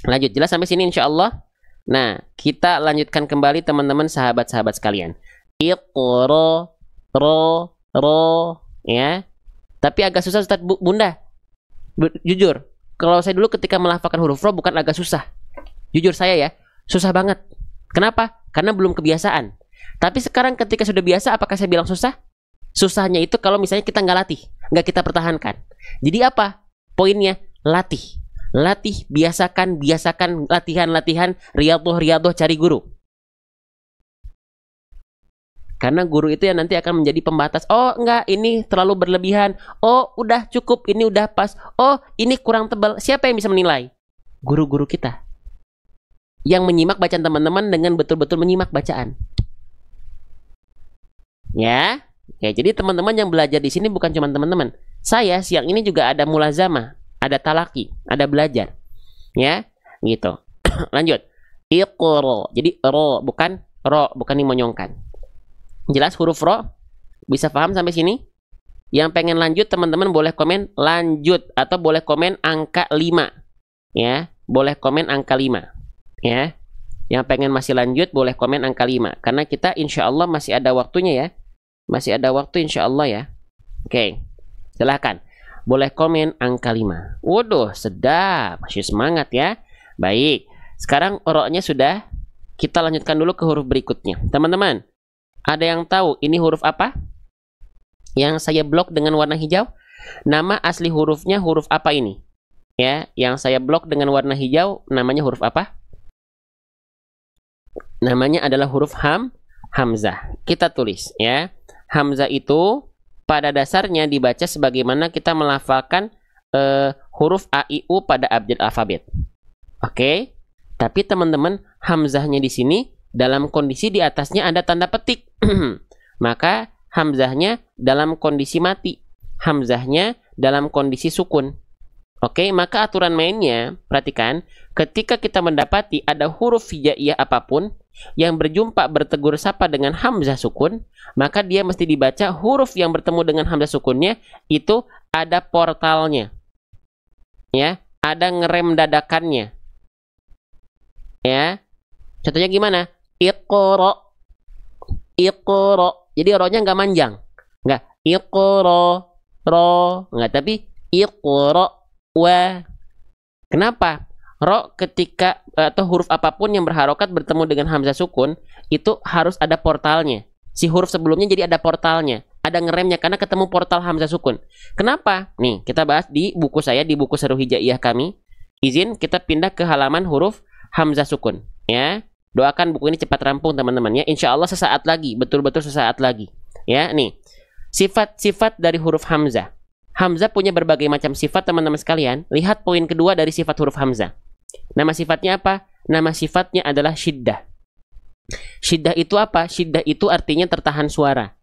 lanjut. Jelas sampai sini insya Allah. Nah, kita lanjutkan kembali teman-teman sahabat-sahabat sekalian. Iqro, ro, ya. Tapi agak susah Ustaz, Bunda. Jujur, kalau saya dulu ketika melafalkan huruf ro bukan agak susah. Jujur saya ya, susah banget. Kenapa? Karena belum kebiasaan. Tapi sekarang ketika sudah biasa, apakah saya bilang susah? Susahnya itu kalau misalnya kita nggak latih, nggak kita pertahankan. Jadi apa? Poinnya, latih. Latih, biasakan, latihan, riadoh, cari guru. Karena guru itu yang nanti akan menjadi pembatas. Oh, enggak, ini terlalu berlebihan. Oh, udah cukup, ini udah pas. Oh, ini kurang tebal. Siapa yang bisa menilai? Guru-guru kita. Yang menyimak bacaan teman-teman dengan betul-betul menyimak bacaan. Ya. Oke, jadi teman-teman yang belajar di sini bukan cuma teman-teman. Saya siang ini juga ada mulazamah, ada talaki, ada belajar. Ya, gitu. Lanjut. Iqro. Jadi ro, bukan dimonyongkan. Jelas huruf ro? Bisa paham sampai sini? Yang pengen lanjut teman-teman boleh komen lanjut atau boleh komen angka 5. Ya, boleh komen angka 5. Ya. Yang pengen masih lanjut boleh komen angka 5 karena kita insya Allah masih ada waktunya ya. Masih ada waktu insya Allah ya. Oke, silahkan. Boleh komen angka 5. Waduh, sedap. Masih semangat ya. Baik, sekarang ro-nya sudah. Kita lanjutkan dulu ke huruf berikutnya. Teman-teman, ada yang tahu ini huruf apa? Yang saya blok dengan warna hijau. Nama asli hurufnya huruf apa ini? Ya, yang saya blok dengan warna hijau namanya huruf apa? Namanya adalah huruf hamzah. Kita tulis ya. Hamzah itu pada dasarnya dibaca sebagaimana kita melafalkan huruf A, I, U pada abjad alfabet. Oke. Tapi teman-teman, hamzahnya di sini dalam kondisi di atasnya ada tanda petik. Maka hamzahnya dalam kondisi mati. Hamzahnya dalam kondisi sukun. Oke, maka aturan mainnya, perhatikan, ketika kita mendapati ada huruf hijaiyah apapun yang bertegur sapa dengan hamzah sukun, maka dia mesti dibaca huruf yang bertemu dengan hamzah sukunnya itu ada portalnya. Ya, ada ngerem dadakannya. Ya. Contohnya gimana? Iqra. Jadi ro-nya nggak manjang. Nggak iqra, ro, nggak, tapi iqra wa. Kenapa? Ro ketika atau huruf apapun yang berharokat bertemu dengan hamzah sukun itu harus ada portalnya. Si huruf sebelumnya jadi ada portalnya. ada ngeremnya karena ketemu portal hamzah sukun. Kenapa? Nih, kita bahas di buku saya, di buku Syarah Hijaiyah kami. Izin kita pindah ke halaman huruf hamzah sukun, ya. Doakan buku ini cepat rampung teman-teman ya. Insya Allah sesaat lagi, betul-betul sesaat lagi. Ya, nih. Sifat-sifat dari huruf hamzah. Hamzah punya berbagai macam sifat teman-teman sekalian. Lihat poin kedua dari sifat huruf hamzah. Nama sifatnya apa? Nama sifatnya adalah syiddah. Syiddah itu apa? Syiddah itu artinya tertahan suara.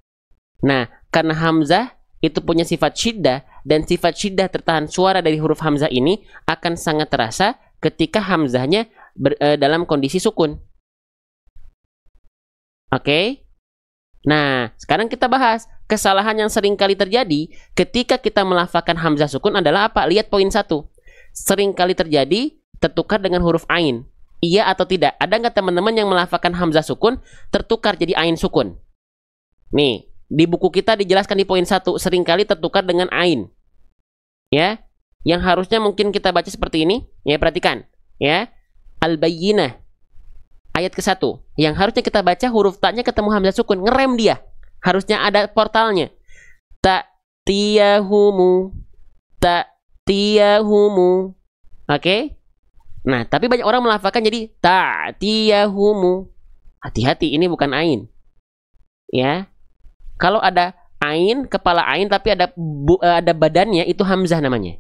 Nah, karena hamzah itu punya sifat syiddah, dan sifat syiddah tertahan suara dari huruf hamzah ini akan sangat terasa ketika hamzahnya dalam kondisi sukun. Oke? Nah, sekarang kita bahas kesalahan yang sering kali terjadi ketika kita melafalkan hamzah sukun adalah apa? Lihat poin 1. Sering kali terjadi tertukar dengan huruf ain. Iya atau tidak? Ada nggak teman-teman yang melafalkan hamzah sukun tertukar jadi ain sukun? Nih, di buku kita dijelaskan di poin 1, seringkali tertukar dengan ain. Ya, yang harusnya mungkin kita baca seperti ini. Ya, perhatikan. Ya, al-bayyinah. Ayat ke-1. Yang harusnya kita baca huruf ta-nya ketemu hamzah sukun. Ngerem dia. Harusnya ada portalnya. Ta-tiyahumu. Ta-tiyahumu. Oke? Nah, tapi banyak orang melafalkan jadi ta-tiyahumu. Hati-hati, ini bukan ain. Ya. Kalau ada ain, kepala ain, tapi ada badannya, itu hamzah namanya.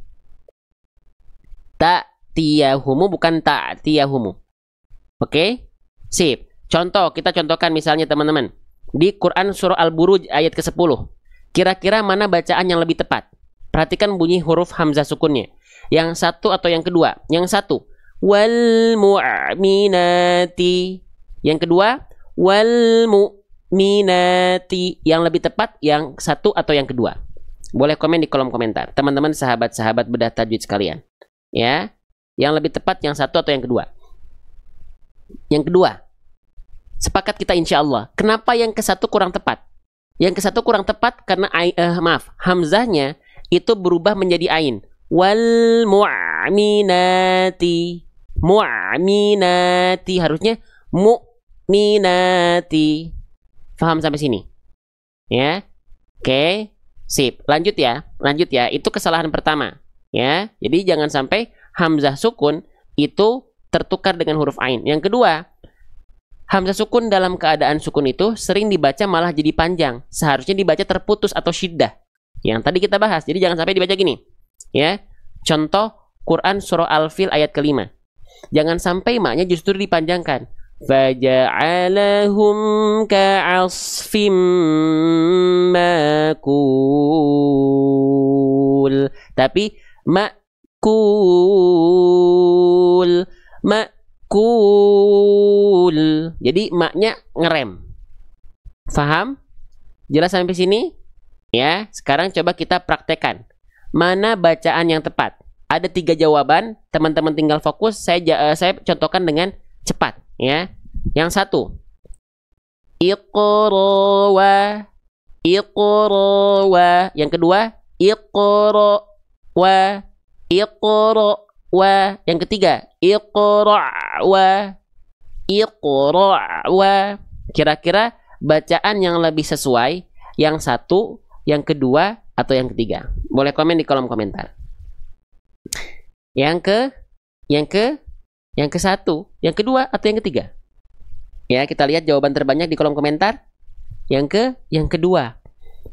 Ta-tiyahumu bukan ta-tiyahumu. Oke? Sip. Contoh, kita contohkan misalnya teman-teman. Di Quran surah Al-Buruj ayat ke-10. Kira-kira mana bacaan yang lebih tepat? Perhatikan bunyi huruf hamzah sukunnya. Yang satu atau yang kedua? Yang satu. Wal mu'minati. Yang kedua. Wal mu'minati. Yang lebih tepat yang satu atau yang kedua? Boleh komen di kolom komentar. Teman-teman sahabat-sahabat bedah tajwid sekalian. Ya. Yang lebih tepat yang satu atau yang kedua? Yang kedua. Sepakat kita insya Allah. Kenapa yang ke satu kurang tepat? Yang ke satu kurang tepat karena hamzahnya itu berubah menjadi ain. Wal mu'minati. Mu'minati. Harusnya mu'minati. Faham sampai sini? Ya. Oke. Sip. Lanjut ya. Lanjut ya. Itu kesalahan pertama. Ya. Jadi jangan sampai hamzah sukun itu tertukar dengan huruf ain. Yang kedua, hamzah sukun dalam keadaan sukun itu sering dibaca malah jadi panjang. Seharusnya dibaca terputus atau syiddah. Yang tadi kita bahas. Jadi jangan sampai dibaca gini. Ya. Contoh Quran surah Al-Fil ayat ke-5. Jangan sampai maknya justru dipanjangkan. Faja'alahum ka'asfim makul. Tapi makul. Makul. Jadi maknya ngerem. Faham? Jelas sampai sini? Ya, sekarang coba kita praktekkan. Mana bacaan yang tepat? Ada 3 jawaban, teman-teman tinggal fokus. Saya contohkan dengan cepat, ya. Yang satu, iqra. Iqra. Yang kedua, iqra. Iqra. Yang ketiga, iqra. Iqra. Kira-kira bacaan yang lebih sesuai yang satu, yang kedua, atau yang ketiga? Boleh komen di kolom komentar. Yang ke satu, yang kedua, atau yang ketiga? Ya, kita lihat jawaban terbanyak di kolom komentar. Yang kedua.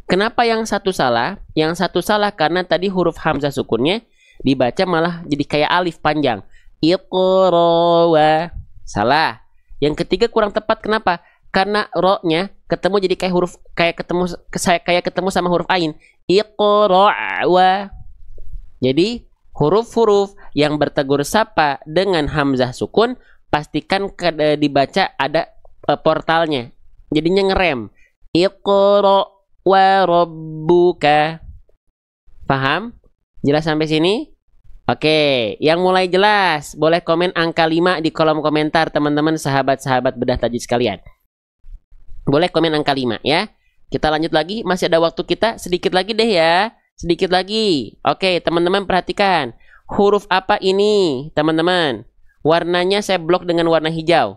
Kenapa yang satu salah? Yang satu salah karena tadi huruf hamzah sukunnya dibaca malah jadi kayak alif panjang. Iqra. Salah. Yang ketiga kurang tepat. Kenapa? Karena ro-nya ketemu jadi kayak huruf kayak ketemu sama huruf ain. Iqra. Jadi huruf-huruf yang bertegur sapa dengan hamzah sukun pastikan dibaca ada portalnya. Jadinya ngerem. Iqra wa rabbuka. Paham? Jelas sampai sini? Oke, yang mulai jelas boleh komen angka 5 di kolom komentar teman-teman sahabat-sahabat bedah tajwid sekalian. Boleh komen angka 5 ya. Kita lanjut lagi, masih ada waktu kita sedikit lagi deh ya. Sedikit lagi. Oke, teman-teman perhatikan. Huruf apa ini, teman-teman? Warnanya saya blok dengan warna hijau.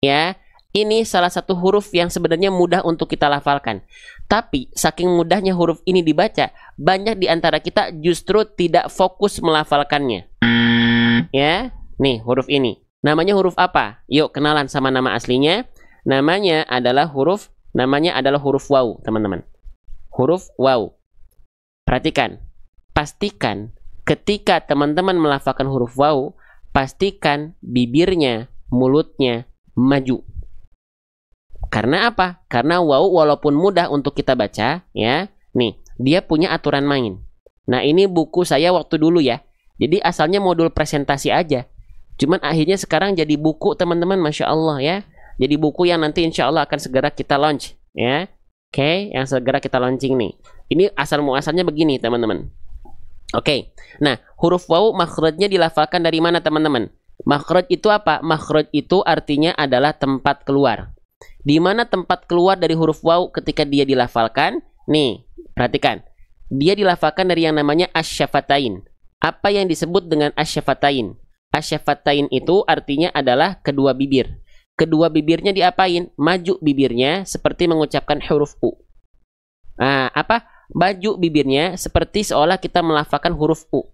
Ya. Ini salah satu huruf yang sebenarnya mudah untuk kita lafalkan. Tapi saking mudahnya huruf ini dibaca, banyak di antara kita justru tidak fokus melafalkannya. Ya, nih huruf ini. Namanya huruf apa? Yuk kenalan sama nama aslinya. Namanya adalah huruf waw, teman-teman. Huruf waw. Perhatikan. Pastikan ketika teman-teman melafalkan huruf waw, pastikan bibirnya, mulutnya maju. Karena apa? Karena waw walaupun mudah untuk kita baca, ya, nih, dia punya aturan main. Nah, ini buku saya waktu dulu ya. Jadi asalnya modul presentasi aja. Cuman akhirnya sekarang jadi buku, teman-teman, Masya Allah ya. Jadi buku yang nanti insya Allah akan segera kita launch, ya. Oke, yang segera kita launching nih. Ini asal-muasalnya begini, teman-teman. Oke. Nah, huruf waw makhrajnya dilafalkan dari mana, teman-teman? Makhraj itu apa? Makhraj itu artinya adalah tempat keluar. Di mana tempat keluar dari huruf waw ketika dia dilafalkan? Nih, perhatikan. Dia dilafalkan dari yang namanya asyafatain. Apa yang disebut dengan asyafatain? Asyafatain itu artinya adalah kedua bibir. Kedua bibirnya diapain? Maju bibirnya seperti mengucapkan huruf U. Nah, apa? Maju bibirnya seperti seolah kita melafalkan huruf U.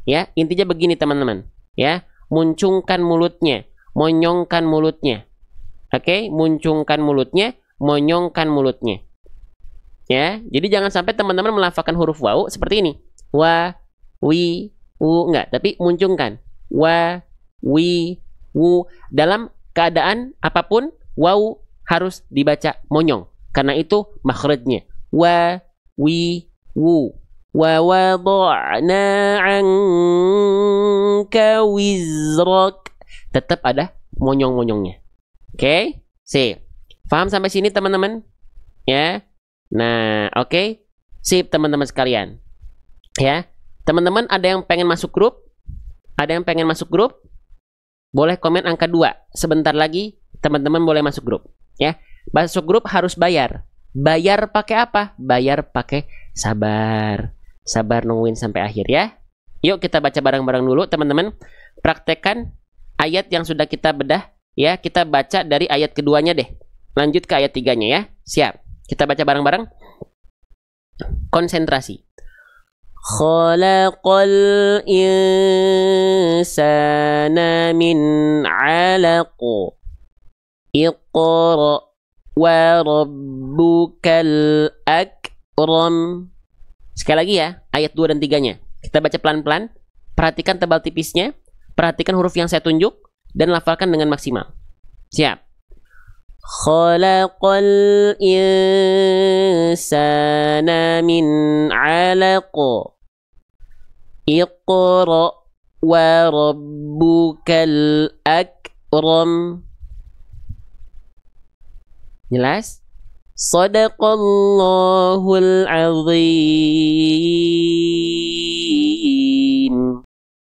Ya, intinya begini, teman-teman. Ya, muncungkan mulutnya, monyongkan mulutnya. Oke, muncungkan mulutnya, monyongkan mulutnya. Ya, jadi jangan sampai teman-teman melafalkan huruf waw seperti ini. Wa, wi, wu, enggak, tapi muncungkan. Wa, wi, wu. Dalam keadaan apapun, waw harus dibaca monyong. Karena itu makhrajnya. Wa, wi, wu. Wa wada'na 'anka wizrak. Tetap ada monyong-monyongnya. Oke, sip. Paham sampai sini, teman-teman? Ya. Nah, oke. Sip, teman-teman sekalian. Ya. Teman-teman ada yang pengen masuk grup? Ada yang pengen masuk grup? Boleh komen angka 2. Sebentar lagi teman-teman boleh masuk grup, ya. Masuk grup harus bayar. Bayar pakai apa? Bayar pakai sabar. Sabar nungguin sampai akhir ya. Yuk kita baca bareng-bareng dulu, teman-teman. Praktekkan ayat yang sudah kita bedah. Ya, kita baca dari ayat keduanya deh. Lanjut ke ayat 3-nya ya. Siap. Kita baca bareng-bareng. Konsentrasi. Khalaqal insana min 'alaq. Iqra wa rabbukal akram. Sekali lagi ya, ayat 2 dan 3-nya. Kita baca pelan-pelan. Perhatikan tebal tipisnya. Perhatikan huruf yang saya tunjuk. Dan lafalkan dengan maksimal. Siap. Khalaqal insana min 'alaq. Iqra wa rabbukal akram. Jelas? Shadaqallahul azim.